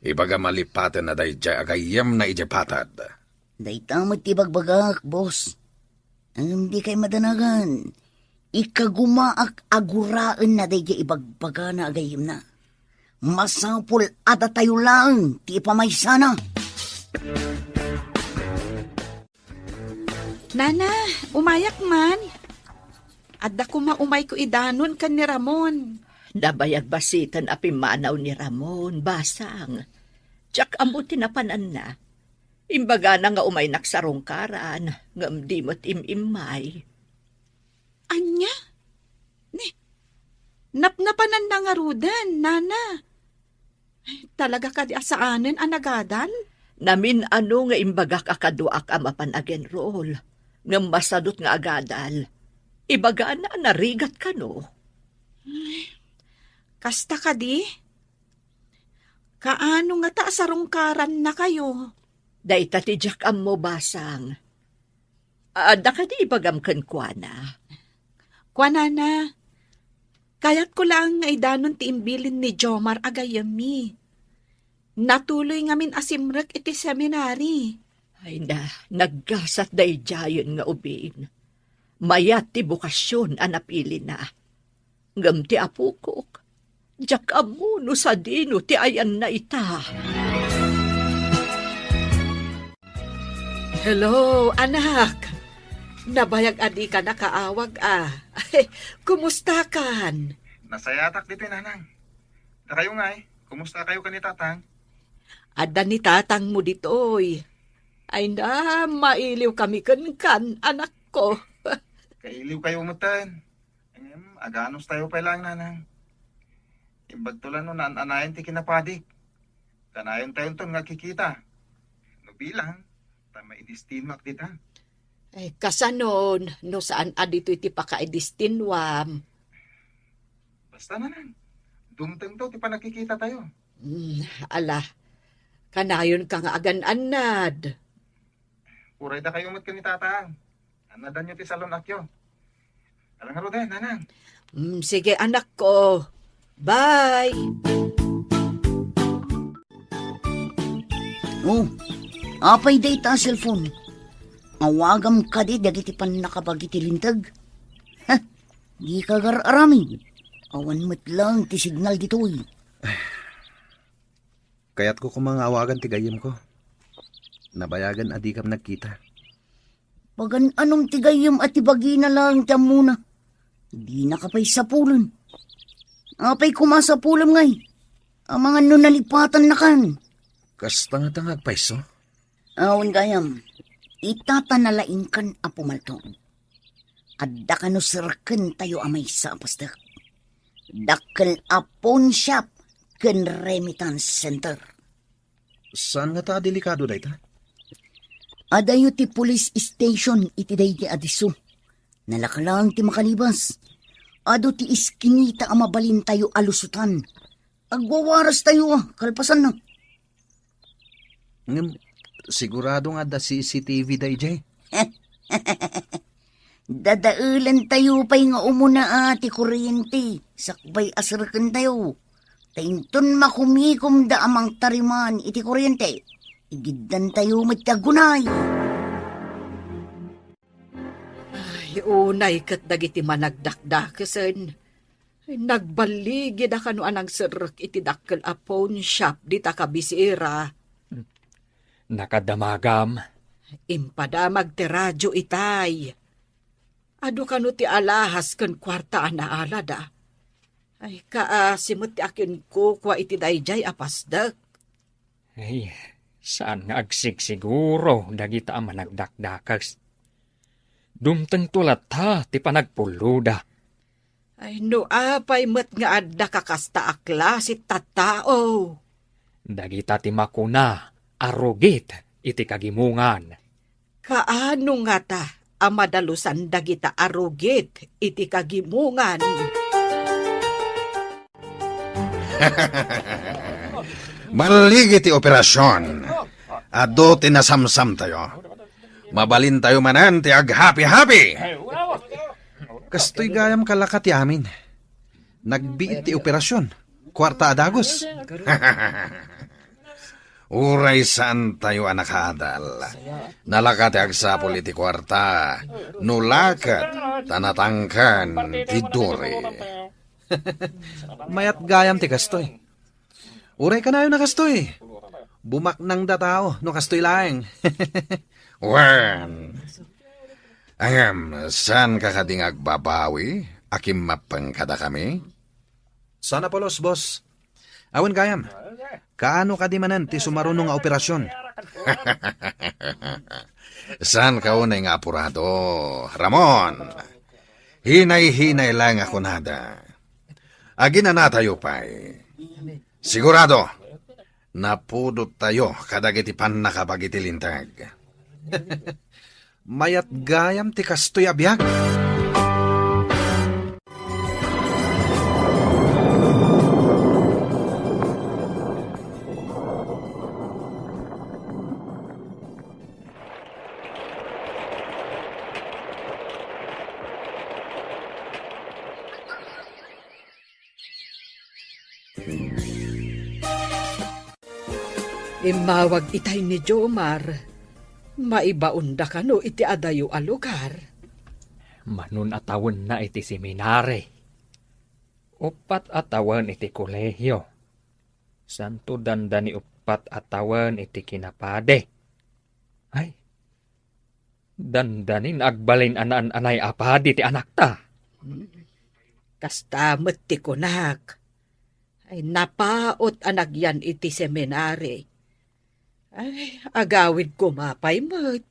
Ibaga malipaten na day jay agayem na ijepatad.
Day tamot ti bagbagak, boss. Ang di kay madanagan. Ikagumaak aguraan na day jay ibagbaga na agayom na. Masapul ada tayo lang, ti pamaysana.
Nana, umayak man. Adda ko maumay ko idanon kan ni Ramon.
Nabayag basitan apimanaw ni Ramon, basang. Tsak ambuti na panan na. Imbaga na nga umay naksarongkaran, ngam di mo't imimay.
Anya? Napnapanan na nga rudan, Nana. Talaga ka di asaanan anagadal?
Namin ano nga imbaga kakaduak amapan again roll. Ngam masadot nga agadal. Ibaga na narigat ka no.
Kasta ka di? Kaano nga ta sarungkaran na kayo?
Dayta ti jak am mo basang. Da ka di ibagamkan kwa na.
Kwa Nana, kayat ko lang nga idanon ti imbilin ni Jomar agayami. Natuloy ngamin asimrek iti seminary.
Ay na, naggasat day jayon nga ubin. Mayat ti bukasyon anapili na. Ngam ti apukok. Jak amuno sa dino ti ayan na ita.
Hello, anak. Nabayag adi ka na kaawag Kumusta kan?
Nasayatak dito, nanang. Na kayo nga kumusta kayo ka ni tatang?
Adda ni tatang mo ditoy. Ay na, mailiw kami kan, anak ko.
Kailiw kayo umutan. Aganos tayo pa lang, nanang. Imbagtulan no naan-anayin ti kinapadik. Kanayon tayo ton nga kikita. No bilang, tama idistimak dita.
Ay, kasanon, no saan adito iti pakaidistinwam.
Basta nanang. Dumteng to, ti pa nakikita tayo.
Ala, kanayon ka nga agan-anad.
Puray da kayo mat ka ni tatang. Anadan nyo ti salon akyo. Alang nga roden, nanang.
Sige anak ko. Bye!
Oh, apay day ta cellphone. Awagam ka di dagiti pan nakabagi ti lintag. Di ka gararami. Awan mo't lang ti signal ditoy.
Kaya't ko kumangawagan ti gayem ko. Nabayagan adi kam nagkita.
Pagan anong tigayam at ibagi na lang tiyam muna. Di nakapay sa pulan. Apay kumasapulam ngay. Ang mga nunalipatan na kan.
Kastanga-tangag paiso.
Awan gayam. Itatanalain kan apumaltong. Adda ka no sirken tayo amay sa apastak. Dakkel apon shop ken remittance center.
Saan nga ta delikado dayta?
Adayo ti police station iti day di adiso. Nalakalang ti makalibas. Ado ti iskinita ang mabalin tayo alusutan. Agwawaras tayo kalpasan na.
Ngem, sigurado nga da CCTV dayjay.
Dadaulan tayo pa'y nga umuna ati kuryente. Sakbay asarakan tayo. Tainton makumikom da amang tariman iti kuryente. Igiddan tayo magtagunay.
Ay, unay kat dagiti managdakdakasen. Nagbaligid na kano anang sirk iti dakkel a phone shop di takabisira.
Nakadamagam.
Impadamag ti radyo itay. Ado kano ti alahas ken kwarta na alada. Ay kaasimot ti akin ko kwa iti dayjay apasdak.
Ay, saan nga agsigsiguro dagita ang managdakdakas. Dumteng tulat ha, ti panagpuluda.
Ay no apay met nga adda kakasta a klase tattao.
Dagita ti makuna, arugit, iti kagimungan.
Kaano nga ta ang madalusan dagita arugit iti kagimungan.
Baligi ti operasyon. Ado tinasamsam tayo. Mabalin tayo manan ti ag-happy-happy.
Kastoy gayam kalakat yamin. Nagbiit ti operasyon. Kwarta adagos.
Uray saan tayo anakadal. Nalakat agsa politi kwarta. Nulakat tanatangkan ti duri.
Mayat gayam ti kastoy. Uray ka na yun na kastoy. Bumak nang datao no kastoy laeng.
Wan. Saan ka kading agbabawi? Akim mapangkada kami?
Sana polos, boss. Awan gayam. Kaano ka di manan ti sumarunong nga operasyon?
Saan ka unay nga apurado? Ramon, hinay-hinay lang ako nada. Agina na tayo pa'y. Sigurado, napudot tayo kadagiti pan nakabagiti lintag.
Mayat gayam ti kastoy abiyag.
Imawag itay ni Jomar. Maibaunda ka no iti adayo a lugar.
Manun atawon na iti seminare. Upat atawan iti kolehyo. Santo dandani upat atawan iti kinapade. Ay, dandanin agbalin anay apadi ti anak ta.
Kastamet ti kunak. Ay napaot anagyan iti seminari. Ay, agawid ko mapay met.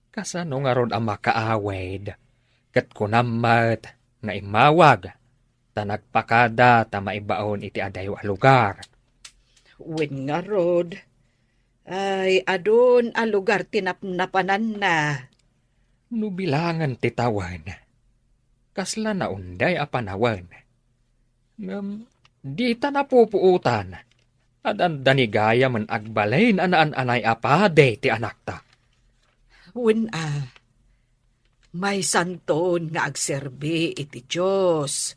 Kasano nga ron ang makaawed. Kat kunamat nga imawag. Ta nagpakada ta maibaon iti adayo a lugar.
Wen nga rod. Ay, adon a lugar tinapnapanan na.
Nubilangan ti tawan. Kasla na unday a panawan. Di ta napupuutan. Adan danigaya man agbalain anay apade ti anak ta.
Wen may santon nga agserbi iti Diyos.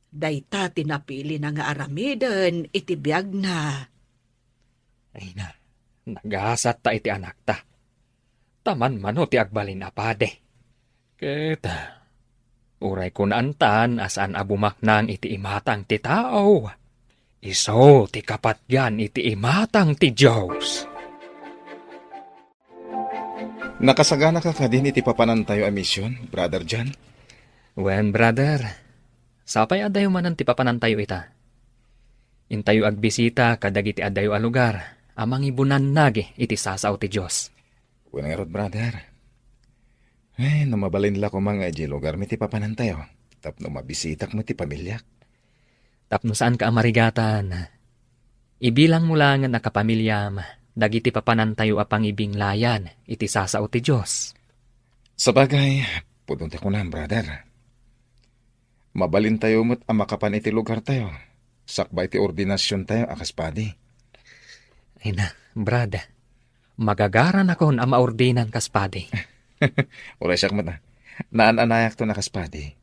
Dayta tinapili na nga aramiden iti biyag na.
Ay na, nagasat ta iti anak ta. Taman mano ti agbalin apade. Kita, uray kunantan asan abumaknang iti imatang ti tao. Iso ti kapatyan iti imatang ti Diyos.
Nakasagana ka din iti papanan tayo a misyon, Brother John.
Wen, brother, sapay adayo manan ti papanan tayo ita. Intayo agbisita kadag iti adayo a lugar, amang ibunan nagi iti sasaw ti Diyos.
Wala nga rod, brother. Ay, namabalin la ko mga iti lugar mi ti papanan tayo. Tapno mabisitak mo ti pamilyak.
Tapno saan ka amarigatan. Ibilang mo lang nga nakapamilyam, dagiti papanan tayo apang ibinglayan, iti sasaw ti Diyos.
Sa bagay, pudunta ko na, brother. Mabalin tayo mo't amakapan iti lugar tayo. Sakbay ti ordinasyon tayo akas padi.
Ay na, brad. Magagaran ako na maordinan kaspadi.
Uray siyak mat na. Naan-anayak to na kaspadi.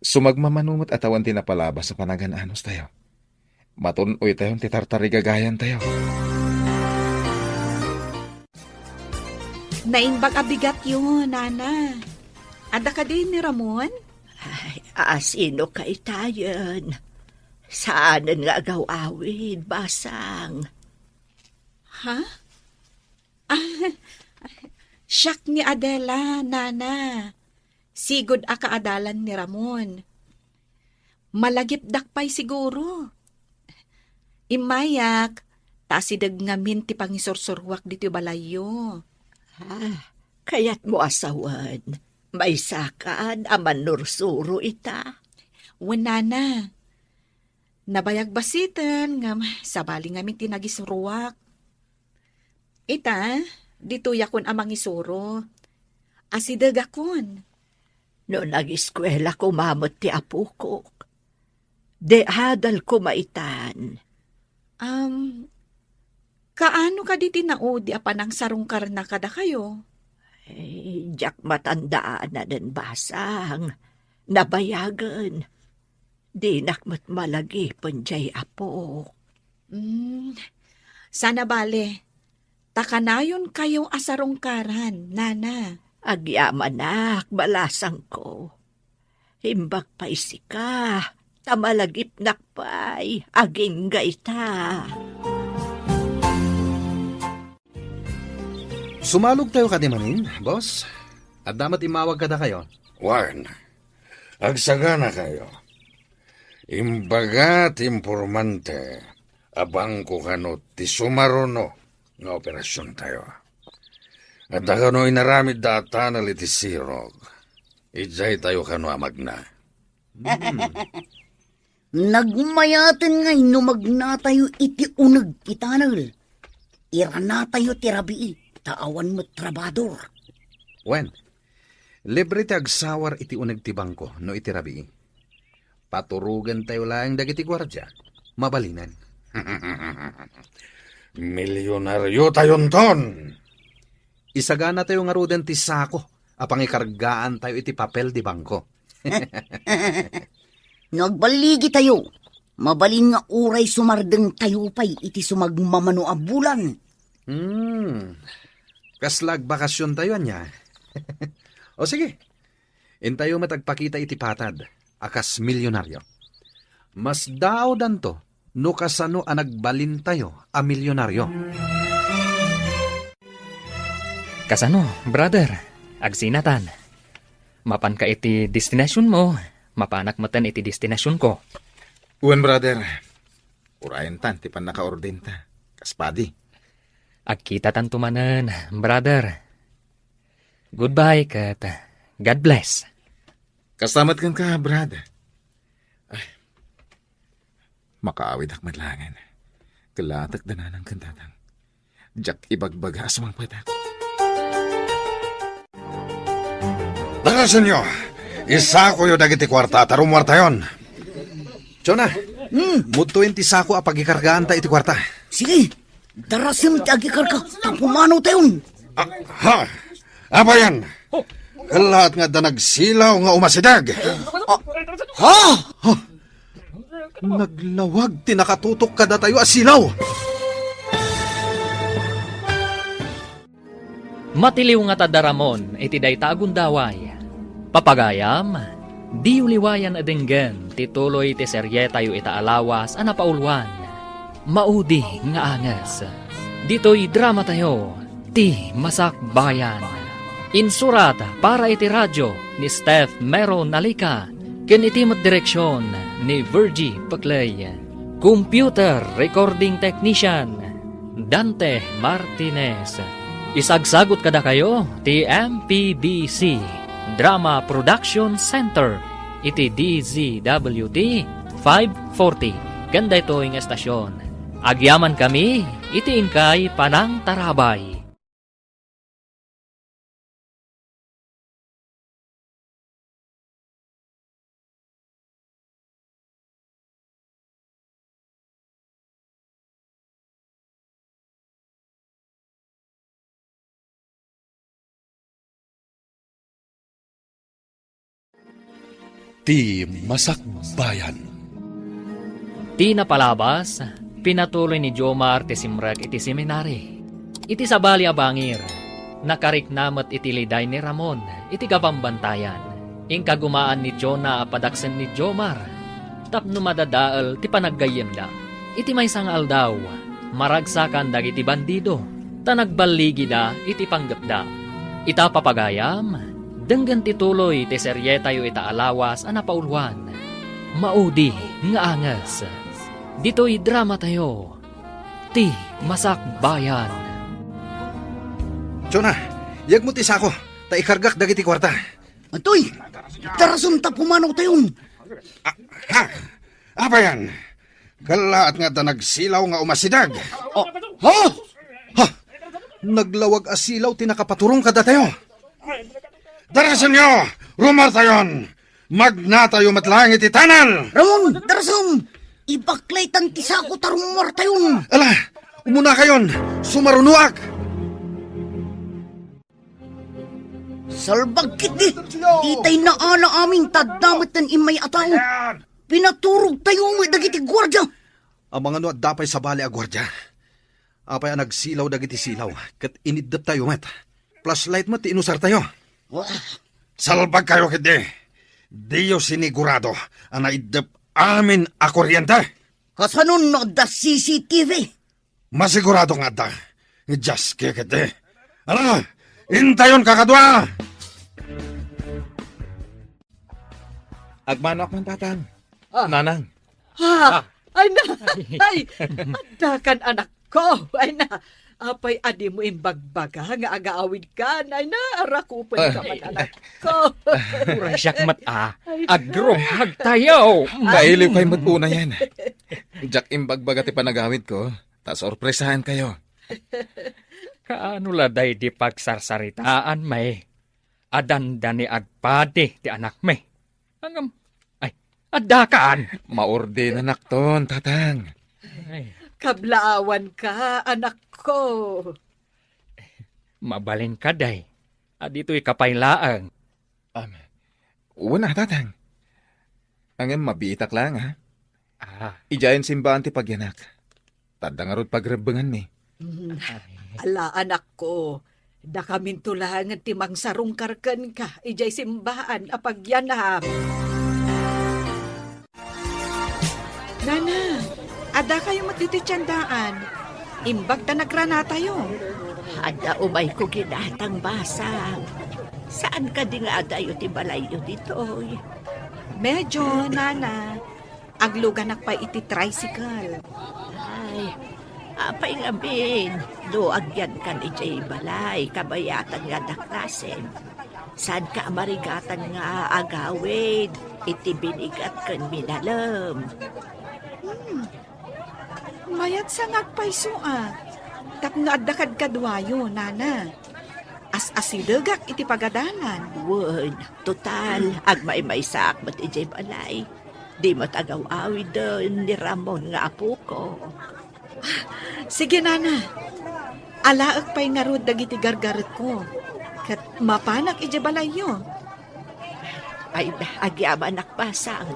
Sumagmamanumot atawan tinapalabas sa panagananos tayo. Matunoy tayong titartarigagayan tayo.
Naimbag abigat yun, Nana. Ada ka din ni Ramon?
Ay, sino ka itayan? Saanan nga agaw-awid, basang?
Ha? Siyak ni Adela, Nana. Sigod akaadalan ni Ramon. Malagip dakpay siguro. Imayak, tasidag ngamin ti pangisursurwak dito balayo.
Kaya't mo asawan. May sakaan aman nursuro ita.
Wanana. Nabayag basitan ngam sabali ngamin tinagisuruwak. Ita, dito yakon amang isuro. Asidag akon.
No nag-eskwela ko mamot ti apo ko. De hadal ko maitan.
Kaano ka di tinaod di apan ang sarungkar na kada kayo?
Diyak matandaan na din basang. Nabayagan. Di nakmat malagi panjay apo.
Sana bale. Takanayon kayong asarungkaran, Nana.
Agyaman nak, balasang ko. Himbag pa isika. Tamalagip nakpay. Aging gaita.
Sumalog tayo ka di manin, boss. At damat imawag ka da kayo.
Warn, agsagana kayo. Imbagat impormante, abang ko kano ti sumaruno nga operasyon tayo. At kano inaramid data na liti sirog. Ijay tayo kano amagna.
Nagmayaten nga inumagna tayo iti unag kitanal. Irana tayo tirabii. Taawan mo trabador.
Wen, libre ti agsawar iti unag ti bangko no iti rabii. Paturugan tayo lang dagiti gwardya. Mabalinan.
Milyonaryo tayon ton.
Isagana tayo nga ruden ti sako. Apang ikargaan tayo iti papel di bangko.
Nagbaligi tayo. Mabalin nga uray sumardeng tayo pa'y iti sumagmamano a bulan.
Kaslag bakasyon tayo niya. O sige, intayo matagpakita iti patad, akas milyonaryo. Mas daw danto, no kasano ang nagbalin tayo a milyonaryo.
Kasano, brother? Agsinatan. Mapan ka iti destinasyon mo, mapanak matan iti destinasyon ko.
Uwan, brother. Urayan tan, ti pan naka-ordain ta. Kaspadi.
Agkita tantumanan, brother. Goodbye, kat God bless.
Kastamat kan ka, brother. Ay, makaawid ak madlangan. Kalatak dananang kantatang. Diyak ibagbaga asmang patak.
Dagasan nyo, isa ko yung dagiti kwarta, tarumwarta yon.
Chona, mutuin ti sako a pagikargaan ta iti kwarta.
Sige, darasim ti agikar ka. Tapumano tayon.
Ha? Apa yan? Kalat nga da nagsilaw nga umasidag.
Ha?
Naglawag ti nakatutok kada tayo asilaw.
Matiliw nga tadaramon, iti dayta agundaway. Papagayam, di uliwayan adenggen, tituloy ti serye tayo itaalawas, anapaulwan. Maudi nga angas. Dito'y drama tayo, ti Masakbayan. Insurat para iti radyo ni Steph Meron Alika, ken itimat direksyon ni Virgie Paclay. Computer Recording Technician, Dante Martinez. Isagsagot kada kayo, ti MPBC Drama Production Center, iti DZWD 540. Ganda ito yung estasyon. Agyaman kami, iti inkay Panang Tarabay.
Ti Masakbayan.
Ti napalabas, pinatuloy ni Jomar ti simrek iti seminary. Iti sabali a bangir, nakariknamat iti liday ni Ramon, iti kapambantayan. Ingkagumaan ni Jonah a padaksen ni Jomar. Tapno madadaal ti panaggayem da. Iti may sangal daw, maragsakan dagiti bandido. Tanagbaligi da iti panggap da. Ita papagayam, denggan tituloy ti serye tayo ita alawas a napaulwan. Maudi nga angas. Dito'y drama tayo. Ti Masakbayan.
Jonah, yag mo ti sako, ta ikargak dagiti kwarta.
Atoy, tarasun ta pumanaw tayon.
Ha? Apa yan? Kalaat nga ta nagsilaw nga umasidag.
Ha?
Ha? Naglawag asilaw ti nakapaturong kada tayo.
Darasan nyo! Rumar tayon! Magna tayo matlang iti tanal!
Ramon, tarasun! Ibaklaytan ti sako tarumor tayon.
Ala, umuna kayon, sumarunuak.
Salbag kiti, itay na ala aming tadamit ng imay ataw. Pinaturog tayo may dagiti gwardya.
Ang mga no at dapay sa bali a gwardya. Apay ang nagsilaw dagiti silaw, kat inidap tayo met. Flashlight mo ti inusar tayo.
Salbag kayo kiti. Diyo sinigurado ang naidap amin a kuryente.
Kasanon na da CCTV.
Masigurado nga da. Just kikiti. Ano? Intayon kakadwa!
Agmanok man tatang. Nanang.
Ha! Ay na! Ay! Adakan anak ko! Ay na! Apay adi mo imbagbaga nga agaawid ka. Ay na! Arakupan ka man anak ko.
Urasyak mat agrong tayo.
Mailiw kayo matuna yan. Jack imbagbaga ti panagawid ko. Ta sorpresahan kayo.
Kaano laday di pagsarsaritaan may adandan ni agpadi ti anak may. Hangam, ay, adakaan.
Maorde na nakton, tatang.
Ay,
Kablaawan ka, anak ko.
mabalin ka day. Dito'y kapaylaang.
Una, tatang. Ang mabitak lang, ha? Ijayan simbahan ti pagyanak. Tadangarod pagrebengan mi.
Ala, anak ko. Da kamin tulangan ti mangsarong karkan ka. Ijay simbahan apagyanam.
Nana, ada kayo matititsandaan. Imbag ta nagrana tayo.
Ada umay ko ginatang basang. Saan ka di nga adayo ti balayo ditoy?
Medyo, Nana. Agluganak pa iti tricycle.
Ay, apay ngabin. Doagyan kan ijay balay, kabayatan nga daklasen. Saan ka marigatan nga agawid, iti binigat kan minalam.
Mayat sa ngagpayso Tap nga adakad kadwayo, Nana. As-asidagak iti pagadalan.
Word, total, agmay-may sakmat ijay balay. Di matagaw-awid doon ni Ramon nga apo ko.
Sige, Nana. Alaag pa'y nga rod dagiti gargaret ko. Kat mapanak iti balayo.
Ay, agyaman nakpasang.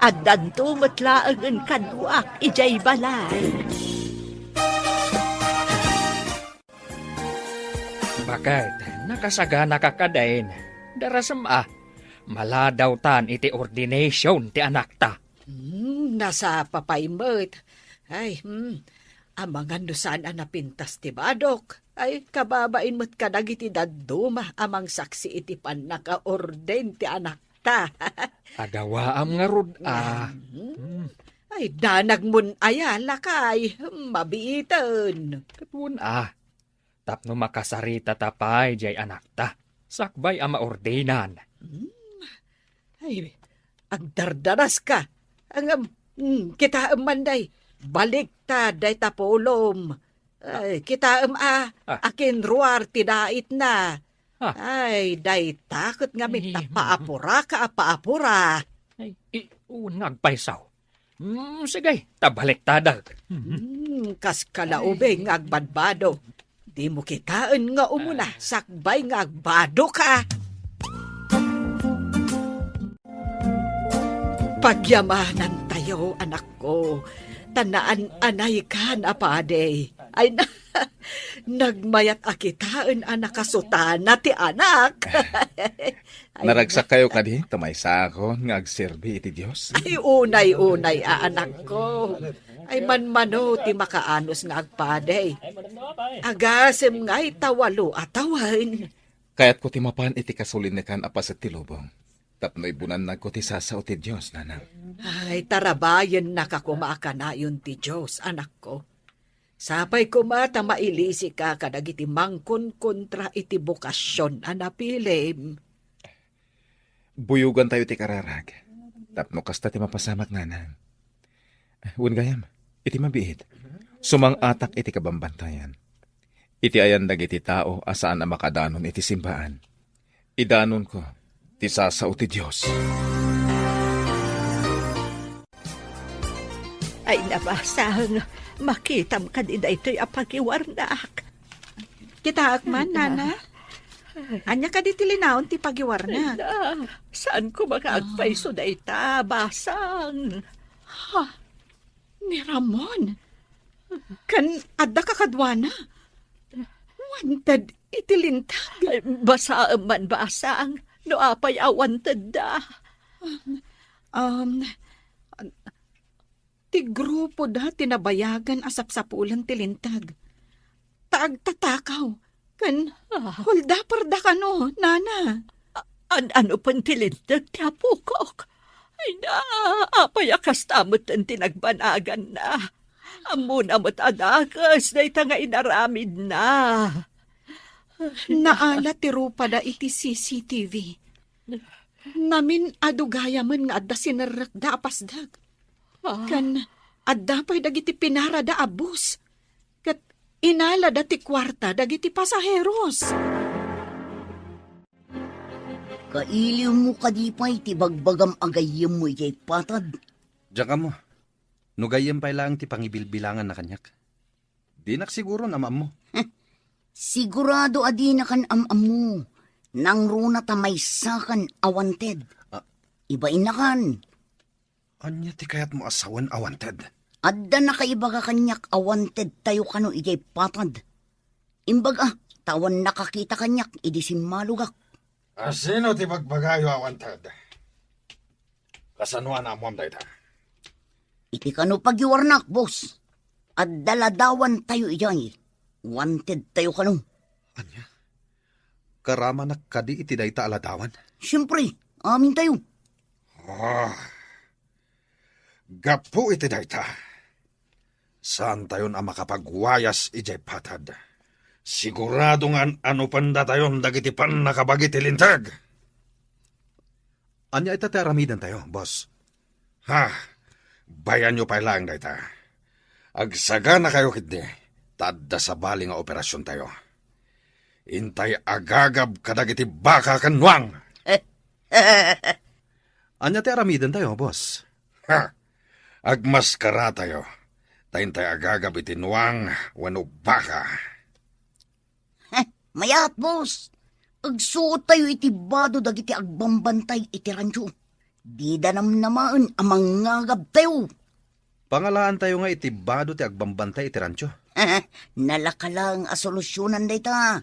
At danto matlaang ang kadwak ijay balay.
Bakit? Nakasagana ka kadain. Darasam maladaw tan iti ordination ti anak ta.
Nasa papaymot. Ay, amangan saan napintas ti badok. Ay, kababain mo't kadagiti daduma amang saksi iti pan naka-orden ti anak ta.
Agawaam nga rod
Ay, danag mun ayala kay, mabiitan.
Katun tapno makasarita tapay jay anak ta. Sakbay ama ordenan.
Ay, ang dardaras ka. Ang kita manday. Balik ta day tapolom. Ay, kita akin ruar tidait na. Ay, day takot nga mit paapura ka paapura.
Ay, nagpaysaw. Sige, tabalik tadag.
Kas kalaubing agbadbado. Di mo kitaan nga umuna, sakbay nga agbado ka. Pagyamanan tayo, anak ko. Tanaan anay ka na pade. Ay na, nagmayat akitaan anak kasutana ti anak. Ay,
Naragsak kayo kadi, tamaysa ako nga agserbi iti Dios.
Ay, unay-unay anak ko. Ay manmano ti makaanos nga agpaday. Agasim nga itawalo atawan.
Kaya't ko timapan iti kasulinikan apas at tilubong. Tapnoy bunan na ko ti sasaw ti Dios, nanang.
Ay, tarabayan nakakumaka na yun ti Diyos, anak ko. Sapay kumata mailisi ka kadag iti mangkon kontra iti bukasyon, anapilim.
Buyugan tayo ti kararag. Tapno kasta ti mapasamak, nanang. Wan gayam, iti mabiit. Sumang atak iti kabambantayan. Iti ayan iti tao asaan na makadanon iti simbaan. Idanon ko, ti sasaw ti Dios.
Ay, nabasang makitam ka din ito'y apagiwarnak.
Kita akman, nana. Anya ka di tilinaon ti pagiwar na.
Saan ko makaagpaiso na ita, basang?
Ni Ramon. Kan adda kakadwana. Wanted itilintag.
Ay, basaan man, basang. No apay awanted da.
Ti grupo da tinabayagan asapsapulan tilintag. Taag tatakaw. Kan hulda parda ka no, nana.
Ano pang tilintag ti apukok? Ay na, apay akastamot ang tinagbanagan na. Amun amot adakas na ita nga inaramid na.
Naala ti rupa da iti CCTV. Namin adugaya man nga adda sinarak da apasdag. Kan adda pa'y dagiti pinara da abus. Kat inala da ti kwarta dagiti pasaheros.
Kailiw mo kadipay, ti bagbagam agayim mo ijay patad.
Diyan ka mo. Nugayem pa lang ti pangibilbilangan na kanyak. Di siguro na mo.
Sigurado adi na kan amam mo. Nang runa tamay sakan awanted. Ibain na kan.
Anya ti kayat mo asawan awanted.
Adda na kaiba ka kanyak awanted tayo kano ijay patad. Imbaga, tawan nakakita kanyak idi simmalugak.
Sino ti bagbagayo awantad? Kasanuan na amuam dayta.
Iti kano pagiwarnak, boss. Adda ladawan tayo ijay. Wanted tayo kano.
Anya? Karama na kadi iti dayta aladawan.
Siyempre, amin tayo.
Gapu iti dayta. Saan tayon ang makapagwayas ijay patad? Sigurado nga ano panda tayon dagiti pan nakabagi tilintag.
Anya ita ti aramidan tayo, boss.
Bayan nyo pa lang dayta. Agsaga na kayo kitni. Tadda sa bali nga operasyon tayo. Intay agagab kadagiti baka kanwang.
Anya ti aramidan tayo, boss.
Agmaskara tayo. Tayintay agagab itinuang wano baka.
Mayat, boss. Agsuot tayo iti bado dagiti agbambantay iti rancho. Di danam namaan amang ngagab tayo.
Pangalaan tayo nga iti bado ti agbambantay iti rancho.
Nalakalang a solusyonan dayta.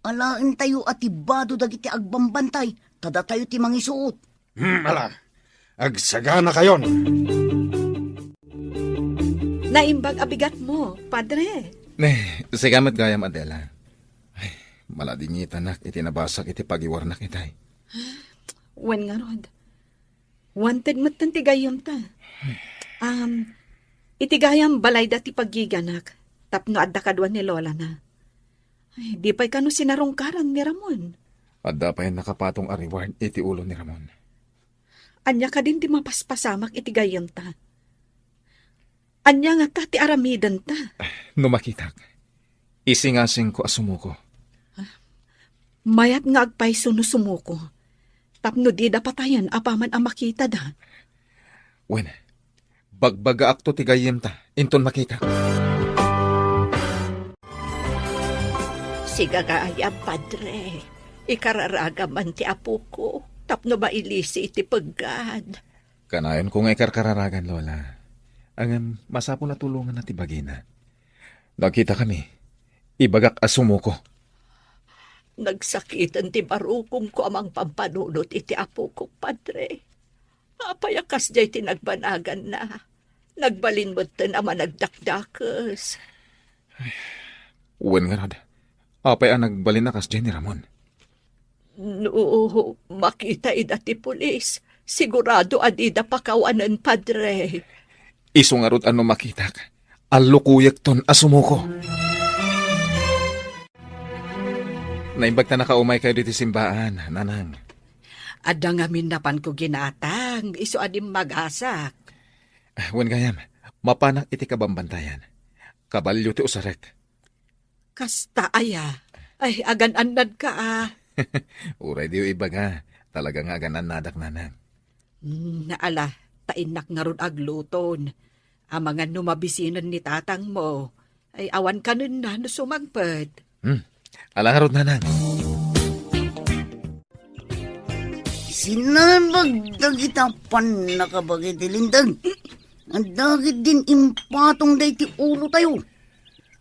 Alaan tayo at ibado dagiti agbambantay. Tada tayo ti mangisuot.
Ala, agsaga na kayon.
Naimbag abigat mo, padre.
Sigamat gayam, Adela. Ay, maladingita nak, iti nabasak iti pagiwarnak itay.
Wen nga rod. Wanted matan ti gayam ta. Iti gayam balay dati paggiganak. Tapno adda kadwan ni Lola na. Ay, di pa'y kano sinarungkaran ni Ramon.
Adda pa yung nakapatong ariward iti ulo ni Ramon.
Anya ka din di mapaspasamak iti gayam ta. Anya nga ka ti aramidan ta.
Numakitak. Isingasing ko asumuko.
Mayat nga agpay sunusumuko. Tapno di dapatayan apaman ang makita da.
Wen, bagbaga akto ti gayem ta. Inton makita.
Siga kaya, padre. Ikararaga man ti apo ko. Tapno ba ilisi iti paggad.
Kanayon ko nga ikarkararagan, Lola. Ang masapo na tulungan na tibagina. Nakita kami. Ibagak asumo ko.
Nagsakitan ti barukong ko amang pampanunot iti apo ko, Padre. Apayakas jay tinagbanagan na. Nagbalin mo ten ama nagdakdakas.
Uwan nga rod. Apay ang nagbalin na kas Jenny Ramon.
No, makita ida ti pulis. Sigurado adida pakawanan, Padre.
Iso nga rod ano makita ka. Alukuyak ton asumo ko. Naimbag na nakaumay kayo dito simbaan, nanang.
Ada nga minapan ko ginatang, iso adim mag-asak.
Wan gayam, mapanak iti kabambantayan. Kabalyo ti usarek.
Kasta aya. Ay, agan-anad ka
Uray diyo iba nga. Talaga nga ganan nadak nanang.
Naala, tainak nga ron agluton. Ang mga numabisinan ni tatang mo, ay awan ka nun na no sumagpet.
Alang nga rod nanang.
Sinalbagdag itapan nakabagay ti lindang. Ang dagit din impatong day ti ulo tayo.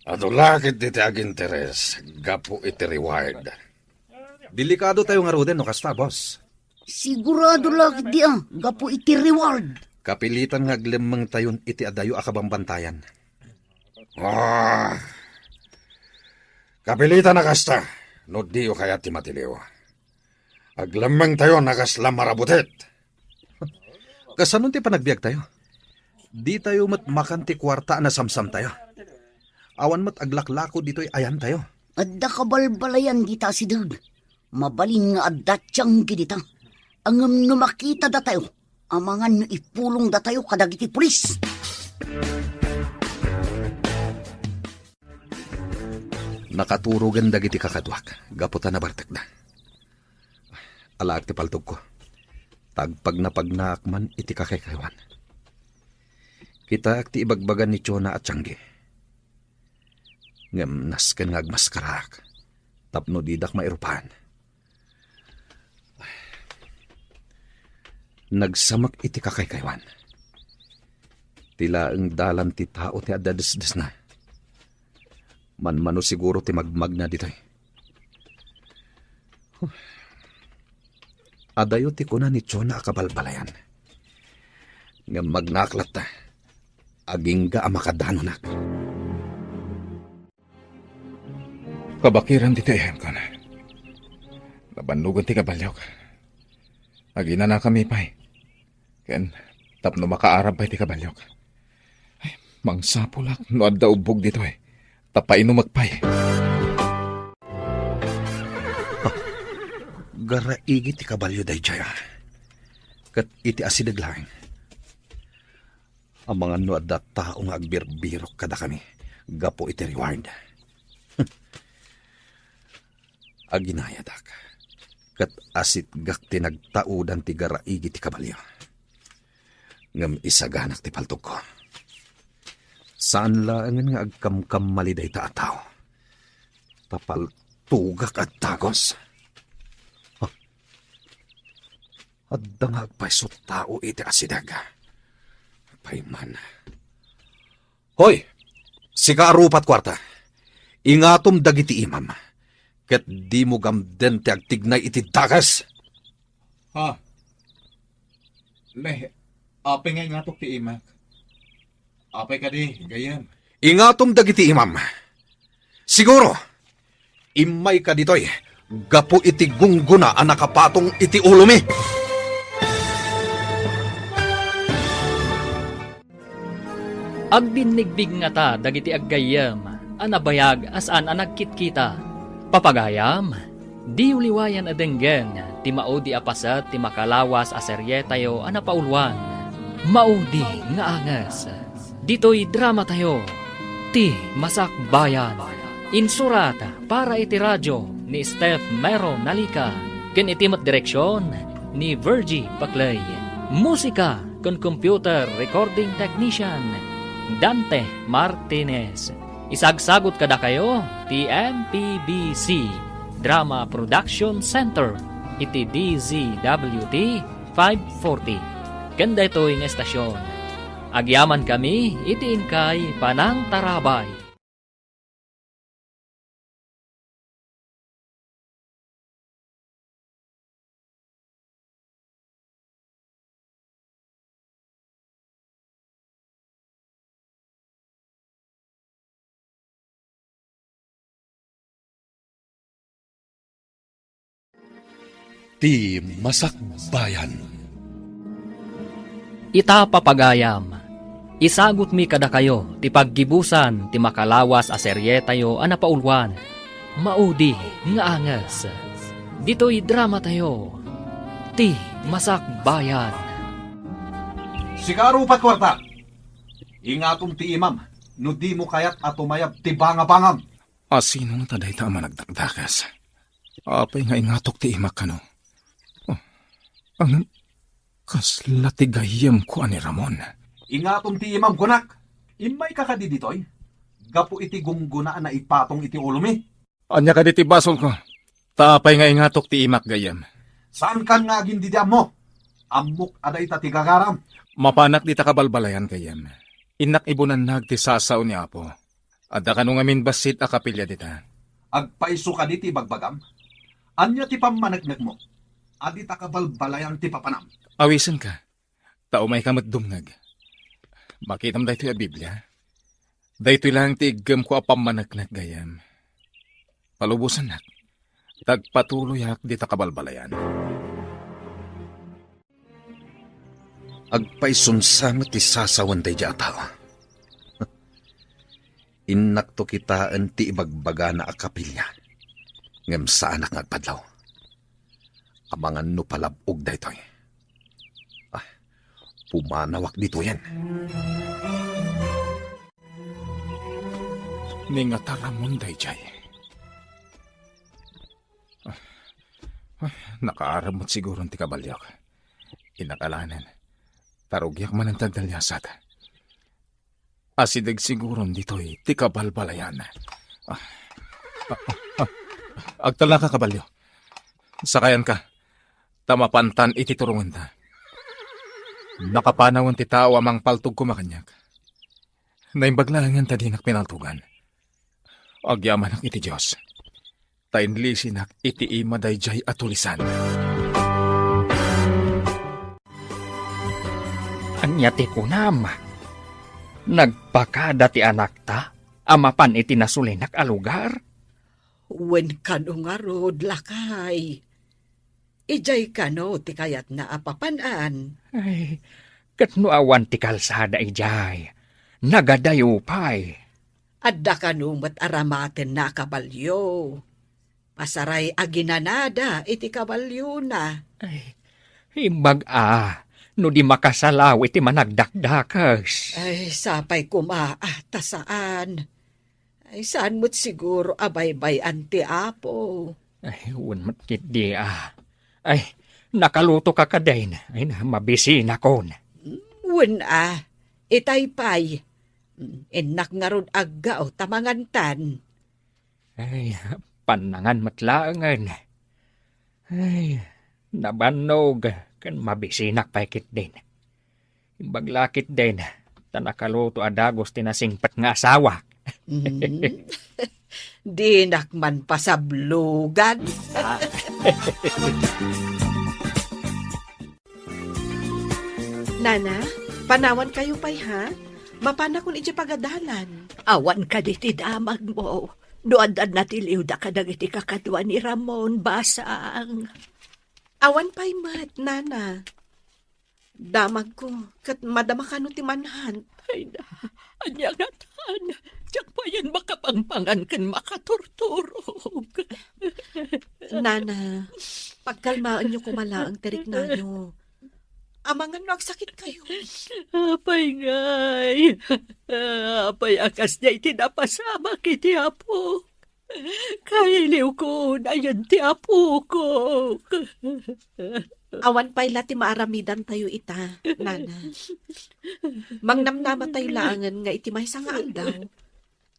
Ato lakit iti ag interes, gapo iti reward.
Delikado tayo nga roden, no kasta, boss.
Sigurado lakit di gapo iti reward.
Kapilitan nga aglemang tayon iti adayo akabambantayan.
Kapilitan na kasta, no di o kaya ti matiliw. Aglamang tayo nakaslam marabutet.
Kasanon ti panagbiag tayo? Di tayo mat makanti kwarta na samsam tayo. Awan mat aglaklako dito'y ayan tayo.
Adda kabalbalayan kita si Dag. Mabalin nga addatyang gidita. Ang numakita da tayo. Amangan ipulong da tayo kadagiti pulis.
Nakaturugan dagiti kakadwak. Gaputan na bartak na. Alaak ti paltog ko. Tagpag na pagnaakman iti kakaykawan. Kita ti ibagbagan ni Chona at Tiangge. Ngam nasken nga agmaskarak. Tapno didak mairupan. Nagsamak iti kakaykawan. Tila ang dalan ti tao ti adadesdes na. Manmano siguro ti magmag na dito'y. Adayo ti kuna ni Chona akabalbalayan. Nga magnaklat ta. Aging ga amakadano nak.
Kabakiran dito ihem ko na. Nabanlugan ti kabalyaw ka. Agina na kami pa'y. Ken, tapno makaarab pa'y ti kabalyaw ka. Ay, mangsapulak, no adda ubog dito eh. Tapain no magpay.
Garaigi ti kabalyo day jaya. Kat iti asidaglaing. Ang mga no adda tao nga agbirbirok kada kami. Gapo iti reward. Aginayadak. Kat asit gak tinagtaudan ti garaigi ti kabalyo. Ngam isaganak ti paltog ko. Saan laangan nga agkamkam maliday ta ataw? Tapal tugak at tagos. Adda nga agpaisot tao iti asidaga. Payman. Hoy! Sika arupat kwarta. Ingatom dagiti imam. Ket di mo gamden ti agtignay iti dagas.
Ha? Leh, apay nga ngatok ti imak. Apay ka di, gayam.
Ingatom dagiti imam. Siguro, imay ka ditoy. Gapo iti gungguna ang nakapatong iti ulumi.
Agdinnigbig nga ta dagiti aggayam, anabayag asaan anagkitkita. Papagayam, di uliwayan adenggen, ti maudi apasat ti makalawas a serye tayo anapaulwan. Maudi nga angas. Dito'y drama tayo, ti Masak Bayan. Insurata para iti radyo ni Steph Mero Nalika. Ken itimat direksyon ni Virgie Paclay. Musika kon computer recording technician Dante Martinez. Isagsagot kada kayo ti MPBC Drama Production Center iti DZWT 540. Kanda ito'y nga estasyon. Agyaman kami, itiin kay Panang Tarabay.
Ti Masakbayan.
Ita papagayam. Isagot mi kada kayo, ti paggibusan, ti makalawas a serye tayo, anapaulwan. Maudi, nga angas. Dito'y drama tayo. Ti Masakbayan.
Sigaro pat kwarta. Ingatom ti imam, no di mo kayat at umayab ti banga-bangam.
Sino nga taday ta managdagdagas? Apay nga ingatok ti imak kano. Ang kaslatigayam ko ani Ramon.
Ingatom ti imam kunak. Imay kakadi ditoy. Gapo iti gungguna na ipatong iti ulumi.
Anya ka ti basol ko. Tapay nga ingatok ti imak gayam.
Saan kan nga agin di mo? Amok aday ta ti gagaram.
Mapanak di ta kabalbalayan gayam. Inak ibunan nag ti sasaw ni Apo. Adda kanu ngamin basit a kapilya dita.
Agpaiso ka di ti bagbagam. Anya ti pamanagnak mo. Adi ta kabalbalayan ti papanam.
Awisan ka. Tao may kamat dumnag. Makitam da ito'y a Biblia. Da ito'y lang ti igam ko a pamanagnak gayam. Palubusan nak. Tagpatuloy hak di ta kabalbalayan.
Agpaisunsamot ti sasawan tayo dya tao. Inak to kitaan ti ibagbaga na akapilya. Ngam sa anak ngagpadlaw. Amangan no palabog da ito. Pumanawak dito yan.
Ningataramon day jay. Nakaaramot siguro ti kabalyak. Inakalanan. Tarugyak man ang tagdalyasat. Asidag siguro dito'y ti kabalbalayan. Agtala ka kabalyo. Sakayan ka. Tamapantan iti turungan ta. Nakapanawan ti tao amang paltog kumakanyak. Naimbaglangan ta dinak pinaltugan. Agyaman ang iti Diyos. Tainlisinak iti ima dayjay atulisan.
Anya ti kunam. Nagpakada ti anak ta, amapan iti nasulinak a lugar.
Wen kano nga rod lakay. Ijay kano ti kayat na apapanaan.
Ay, katno awan ti kalsada ijay. Nagadayupay.
Adda kano mat aramaten na kabalyo. Pasaray aginanada iti kabalyo na.
Ay, himbag no di makasalaw iti managdakdakas.
Ay, sapay kumaata saan. Ay, saan mo't siguro abay-bay anti Apo.
Ay, unmat kit di Ay, nakaluto ka kadain. Ay, mabisi na kon.
Wen itaypay. Enak nga ron agga o tamangantan.
Ay, panangan matlaangan. Ay, nabanog. Kan mabisinak paikit din. Imbaglakit din. Tanakaluto adagos tinasingpat nga asawa.
Di nakman pasablugan.
Nana, panawan kayo pa'y ha? Mapana kung iti pagadalan.
Awan ka di ti damag mo. Doan-dan natiliw da ka iti kakadwa ni Ramon basang.
Awan pa'y mat, Nana. Damag ko, kat madama ka no ti manhan.
Ay na, anya nga tan. Diyak pa yan makapangpangan kan makaturturog.
Nana, pagkalmaan niyo kumala ang terik na nyo. Amangan nagsakit kayo.
Apay ngay. Apay akas niya itinapasama kiti Apo. Kailiw ko na yan ti Apo ko.
Awan pa'y lati maaramidan tayo ita, Nana. Mangnamnama tayo laangan nga iti may nga aldaw.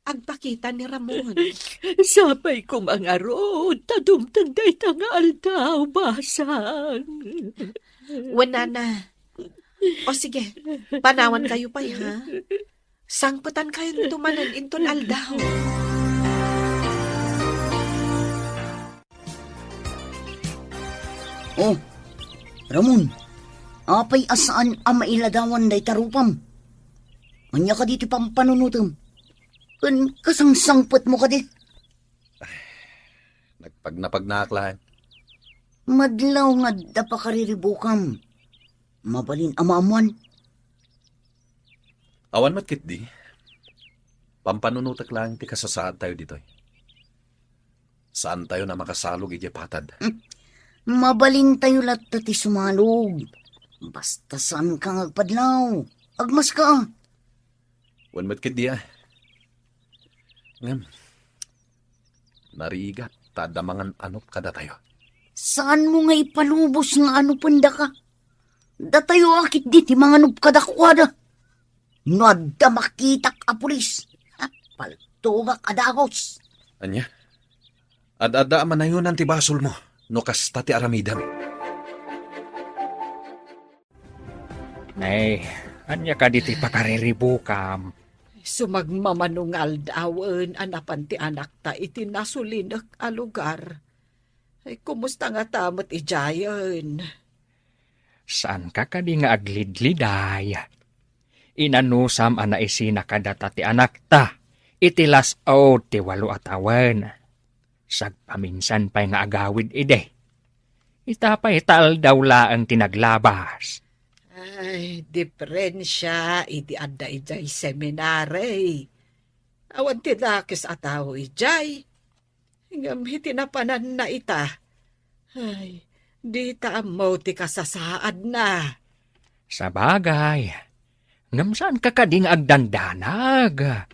Agpakita ni Ramon.
Sapay ko mga rod, tadumtang day nga aldaw, basang.
Wen, Nana, O sige, panawan kayo pa ha. Sangputan kayo tumanan inton aldaw.
Oh, Ramon, apay asaan ang mailadawan day tarupam? Anya ka dito pang panunutom? Kan kasangsangpot mo ka di?
Nagpagnapagnaklahan.
Madlaw nga dapa kariribukam. Mabalin amamuan.
Awan matkit di. Pampanunutak lang ti kasasaan tayo dito. Saan tayo na makasalog iti patad?
Mabalin tayo lahat ti sumalog. Basta saan ka ngagpadlaw. Agmas ka.
Wan matkit di ah. Ngam. Narigat, tadamangan anop kada tayo.
Saan mo nga ipalubos nga ano panda ka? Datayo akit di ti mga nubkadakwada. Nada makitak a pulis. Paltugak adagos.
Anya? Ad-ada manayunan ti basol mo, no kasta ti aramidam.
Nay, anya ka diti pakariribukam.
Sumagmamanungal dawen anapan ti anak ta iti nasulinak a lugar. Ay, kumusta nga tamot ijayon?
Saan ka kadi nga aglidliday? Inanusam ana isina kadata ti anak ta. Itilas o ti walo atawan. Sagpaminsan pa'y nga agawid ide. Itapay tal daw laang tinaglabas.
Ay, diferensya, iti adda ijay seminary. Awan ti dakis ataw ijay. Hingam hitinapanan na ita. Ay, di ta mo ti kasasaad na.
Sa bagay, ngam saan ka kading agdandanag?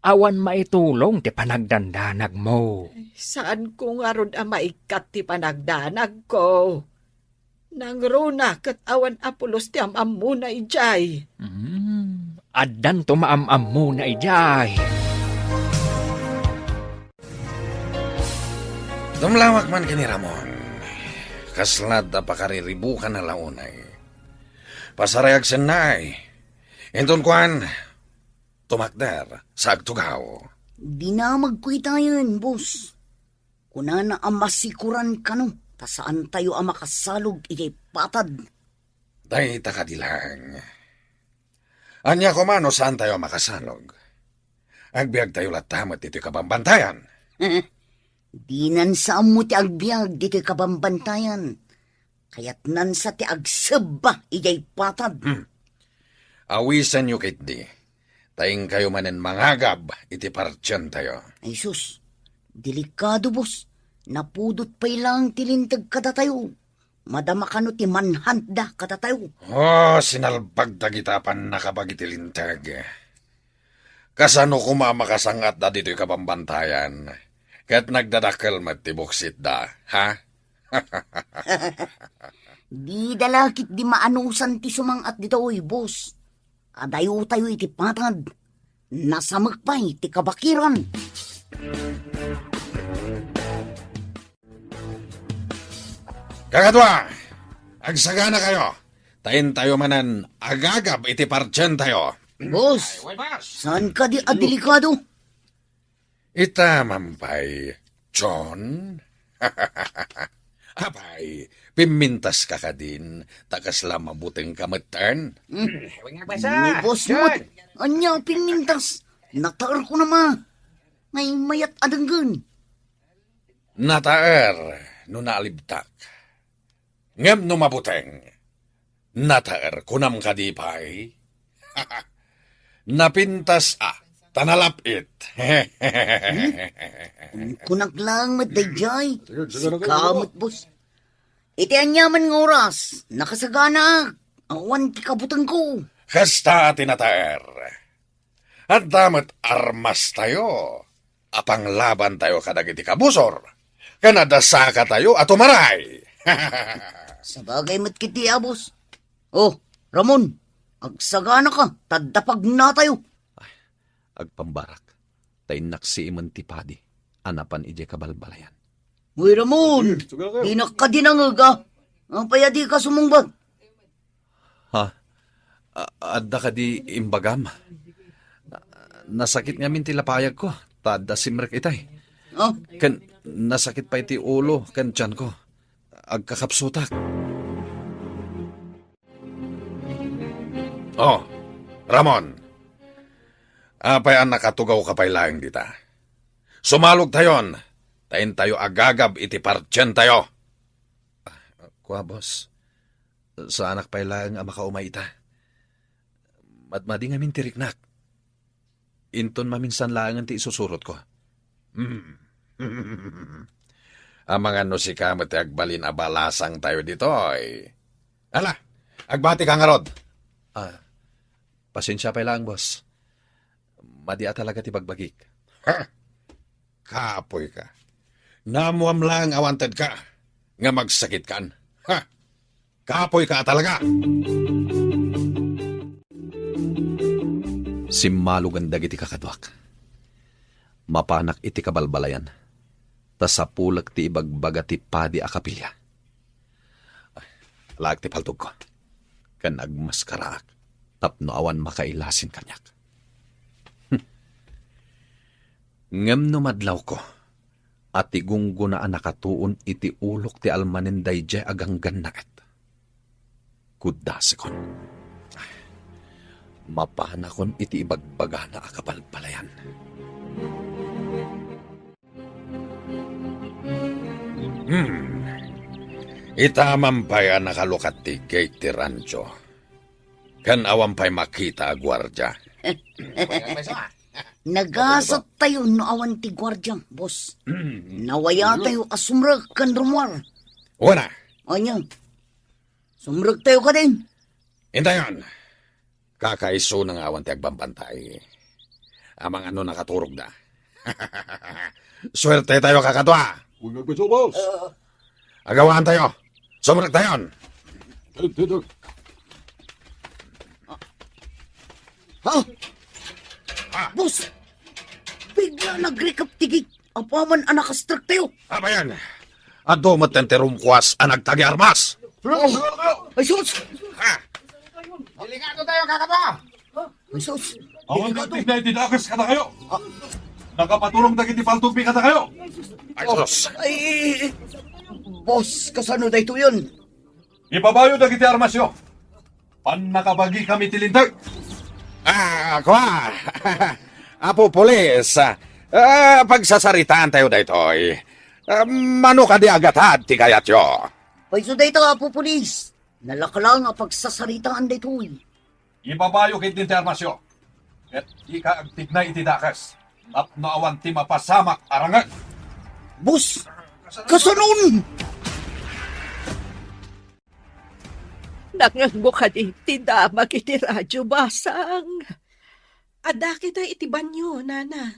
Awan maitulong ti panagdandanag mo.
Saan ko nga ron maikat ti panagdanag ko? Nangruna kat awan apulos ti amam mo na ijay.
Addan tumaamam mo na ijay.
Dumlawak man kini Ramon. Kaslad na pakariribukan na launay. Pasarayag senay. Enton kuan, tumakder sa agtugaw.
Di na magkuita yun, boss. Kuna na ang masikuran ka no. Tasaan tayo ang makasalog iti patad.
Day takadilang. Anya ko mano saan tayo makasalog? Agbiag tayo latamat iti kabambantayan.
Di nan sa amo ti agbiag dito kabambantayan. Kaya't nan sa ti agsaba ijay patad.
Awisan nyo kit di. Taing kayo manen mangagab iti partyan tayo.
Ay sus, delikado boss. Napudot pa'y lang tilintag kada tayo. Madama ka no ti manhanda kada tayo.
Oh, sinalbag tagitapan nakabagitilintag. Kasano kumamakasangat da dito'y kabambantayan. Kat nagdadakal matibuksit da, ha?
Di dalakit di maanusan ti sumang at dito oy, boss. Adayo tayo iti patad. Nasamag pa'y ti kabakiran.
Kakadwa, agsagana kayo. Tayin tayo manan agagab iti partyan tayo.
Boss, saan ka di adelikado?
Ita mampay, John. Apay, pimintas ka ka din, takas lang mabuting kamatan.
Boss mo, anya pinintas. Nataar ko naman. Ngay mayat adanggan.
Nataer, no naalibtak. Ngem no mabuteng. Nataer, kunam kadipay. Napintas tanalapit.
Kunak lang matdayjay. Sikamot, boss. Iti anyaman ng oras. Nakasagana. Awan ti kabutang ko.
Kasta tinataer. At damat armas tayo. Apang laban tayo kadagiti kabusor. Kanadasaka tayo at umaray.
Sabagay matkiti, boss. Oh, Ramon. Agsagana ka. Tadapag na tayo.
Agpambarak. Tayo naksiiman ti padi. Anapan ije kabalbalayan.
Uy, Ramon. Di na ka dinangag, Ang payadi ka sumumbag.
Ha? Adda ka di imbagam. Nasakit nga min tilapayag ko. Tada simrek itay.
Oh,
Kan nasakit pa iti ulo kan tiyan ko. Agkakapsutak. Oh, Ramon. Apay ang nakatugaw ka pa'y laing dita. Sumalog tayon. Tayin tayo agagab iti partyan tayo. Kuha, boss. Sa anak pa'y laing ang makaumay ita. Madmadi nga min tiriknak. Inton maminsan laang ti isusurot ko. Ang mga no si kamot agbalin abalasang tayo dito ay. Ala, agbati ka nga rod. Pasensya pa lang, boss. Madia talaga ti bagbagik. Kapoy ka. Namuam lang awanted ka. Nga magsakit kan. Kapoy ka talaga. Simalugan dagiti kakadwak. Mapanak iti kabalbalayan. Tasapulag ti ibagbaga ti padi akapilya. Laag ti paltog ko. Kan agmaskaraak. Tapno awan makailasin kanyak. Ngem no madlaw ko. At igunggo na nakatuon iti ulok ti almaninday jay agang gannaet. Kudasikon. Mapanakon iti ibagbaga na akapalpalayan. Itamang pa'y nakalukat ti gate ti rancho. Kan awan pa'y makita a gwardya.
nagasat tayo no awan ti gwardyang, boss. Nawaya tayo asumrag kan rumwar.
Wala.
Anya, sumrag tayo ka din.
Intayon. Kakaiso ng awan ti agbambantay. Amang ano nakaturog na. Swerte tayo kakatwa.
Huwag nagpaso, boss.
Agawaan tayo. Sumrag tayon.
Boss, bigla nag-recap tigig. Apaman anak astrak tayo.
Apa yan? Ado matenterumkwas ang nagtagi armas.
Ay, sus!
Delikado tayo kakatwa.
Ay, sus!
Awan natin na itinakas ka na kayo. Nakapatulong na kitipaltupi ka na kayo.
Ay, sus.
Ay, boss, kasano na ito yun?
Ipabayo na kiti armasyo. Pan nakabagi kami tilintag.
Kwa. Apo polis. Pagsasaritaan tayo daytoy. Mano ka di agatad ti kayat yo.
Ay, so dito apo pulis. Nalakalang ang pagsasaritaan dito.
Ipabayo kiti armasyo. At ika agtig na itidakas. At naawan ti mapasamak arangan.
Boss, kasanon!
Nanganggo ka di, tidamag iti radyo basang.
Ada kita iti banyo, nana.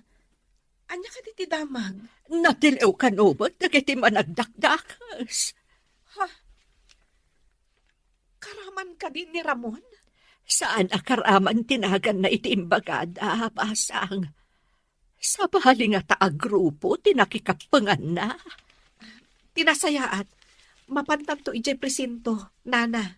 Anya ka iti damag?
Natilew ka nobot, nagiti managdakdakas.
Karaman ka din ni Ramon?
Saan akaraman tinagan na iti imbagada, basang? Sa bahali nga taagrupo, tinakikapangan na.
Tinasayaat, mapantanto ijay presinto, nana.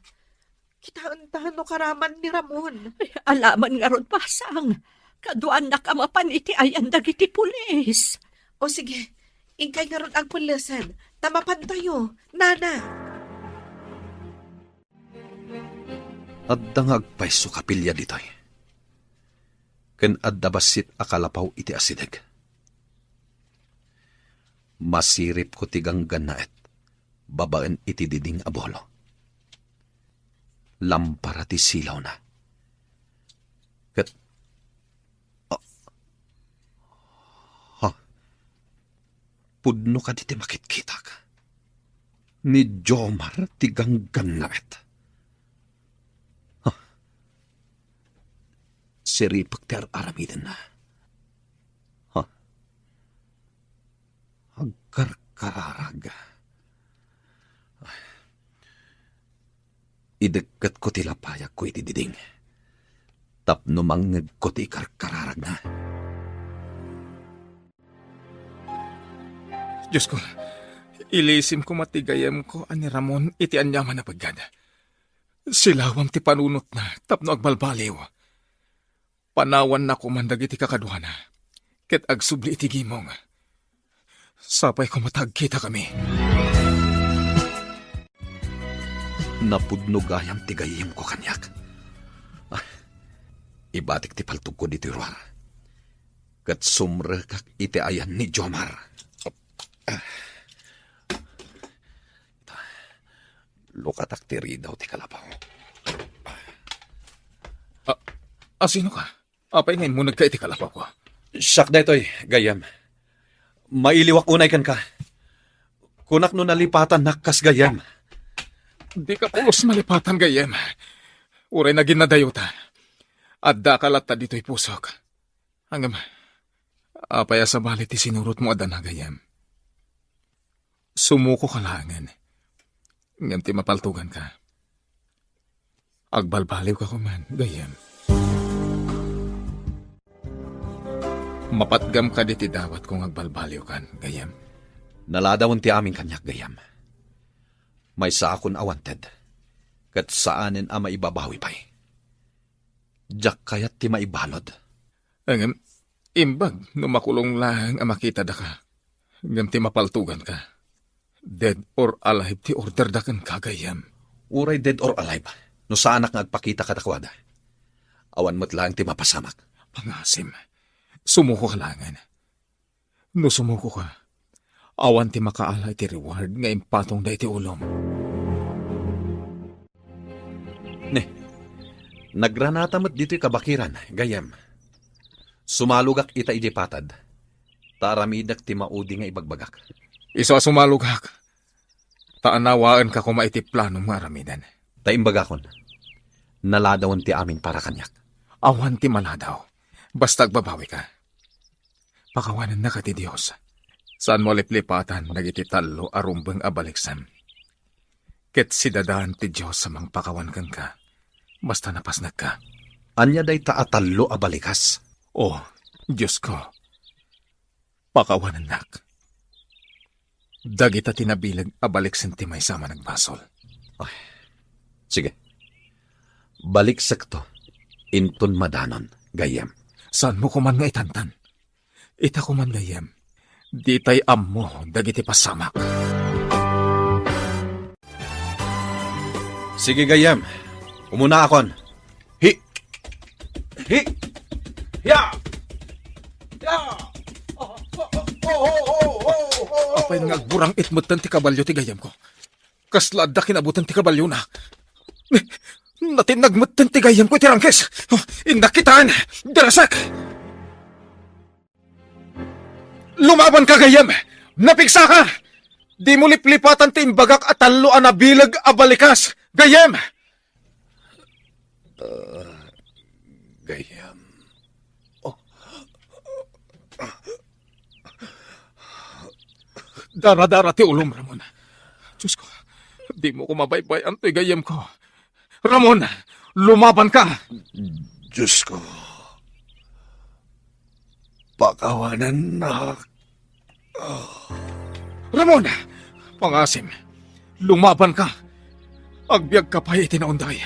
Kitaan-tahan no karaman ni Ramon.
Ay, alaman nga ron, basang. Kaduan na kamapan iti ayan dagiti pulis.
O sige, ingkay nga ron ang pulisan. Tamapan tayo, nana.
At dangag pa'y sukapilya ditoy. Ken adda basit akalapaw iti asideg. Masirip ko tigang ganaet. Babaan iti diding abolo. Lampara ti silaw na. Ket pudno ka diti makitkita ka. Ni Jomar tigang ganaet. Siripag ti aramiden na. Agkarkararag. Idagkat ko ti lapayag ko iti diding. Tapno mangag ko ti karkararag na.
Diyos ko, ilisim ko matigayam ko ani Ramon iti anyaman na paggada.
Silawam ti panunot na, tapno agbalbaliw. Panawan na kumandag iti kakadwana, ket agsubli iti gimong. Sapay ko matagkita kami.
Napudno gayam ti gayem ko kanyak. Ibatik ti paltog ko dito ruar. Kat sumrekak iti ayan ni Jomar. Lukatak ti ridaw ti kalabaw.
Sino ka? Apay ngayon mo nagka iti kalapaw ko.
Siyak da ito'y, gayam. Mailiwak unay kan ka. Kunak no nalipatan nakkas gayam.
Di ka pulos malipatan gayem. Uray na ginadayuta. At dakalat ta dito'y pusok. Hanggang, apaya sa balit ti sinurot mo adan na gayem. Sumuko ka langan. Ngam ti mapaltugan ka. Agbalbaliw ka kuman, gayem. Mapatgam ka diti dawat kung agbalbaliw kan, gayem.
Naladawon ti aming kanyak gayam. May sa akon awanted. Kat saanin a maibabawi pa'y. Diyak kayat ti maibalod.
Ngam, imbag no makulong lang ang makita da ka. Ngam ti mapaltugan ka. Dead or alive ti order da kan kagayam.
Uray dead or alive. No saanak nga agpakita katakwada. Awan mo't lang ti mapasamak.
Pangasim, sumuko ka langan. No sumuko ka, awan ti makaala iti reward nga impatong da iti ulom.
Nagranata mo't dito'y kabakiran, gayam. Sumalugak ita iti patad. Taramidak ti maudi nga ibagbagak.
Iso sumalugak. Taanawaan ka kuma iti plano mo aramidan.
Taimbagakon. Naladawon ti amin para kanyak.
Awan ti maladaw. Basta agbabawi ka. Pakawanan na ka ti Diyos. Saan mo liplipatan nagiti talo arumbang abaliksam. Ket si dadaan ti Diyos sa mang pakawan kan ka. Basta napasnag ka.
Anya day taatalo abalikas.
Oh, Diyos ko. Pakawanan nak. Dagita tinabilag abaliksan ti may sama nagbasol.
Ay, sige. Balik sakto. Inton madanon, gayam.
Saan mo kuman nga itantan? Ita kuman gayam. Di tay ammo dagiti pasamak.
Sige gayam. Umuna akon. Hi! Ya!
Apay nga agburang itmutan ti kabalyo ti gayam ko. Kaslad da kinabutan ti kabalyo na. Natinagmutan ti gayam ko ti rangkes. Indakitaan! Darasak! Lumaban ka gayam! Napigsa ka! Di mo liplipatan ti imbagak at taluan na bilag abalikas. Gayam!
Gayam.
Dara-dara ti ulom, Ramon. Diyos ko, di mo ko mabaybayan ti gayam ko. Ramon, lumaban ka!
Diyos ko. Pakawanan na.
Ramon! Pangasim, lumaban ka. Agbyag ka pa itinaunday.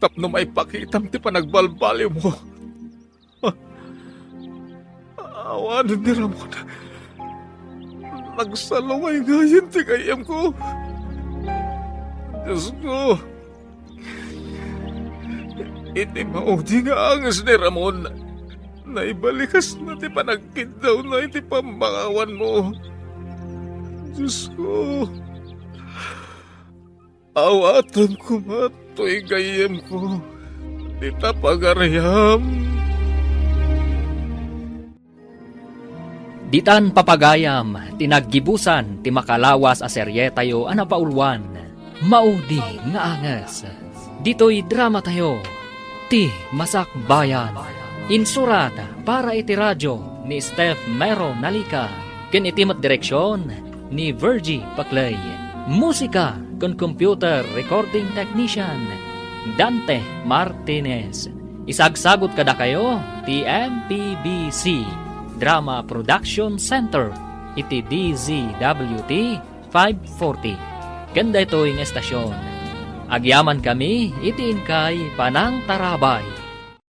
Tapno may pakitam ti panagbalbaliw mo. Awanan ni Ramon. Nagsalaway ngayon ti gayam ko. Diyos ko. Iti maudi nga angas ni Ramon. Naibalikas na ti panagkid daw na iti pambakawan mo. Diyos ko. Awatan ko mato'y gayem ko. Di tapagaryam.
Ditan papagayam, tinaggibusan, ti makalawas a serye tayo anapaulwan. Maudi nga angas. Dito'y drama tayo. Ti Masak Bayan. Insurata para iti radyo ni Steph Mero Nalika. Ken itimat direksyon ni Virgie Paclay. Musika kon computer recording technician Dante Martinez. Isagsagot kada kayo ti MPBC Drama Production Center iti DZWT 540. Kanda ito yung estasyon. Agyaman kami, itiin kay Panang Tarabay.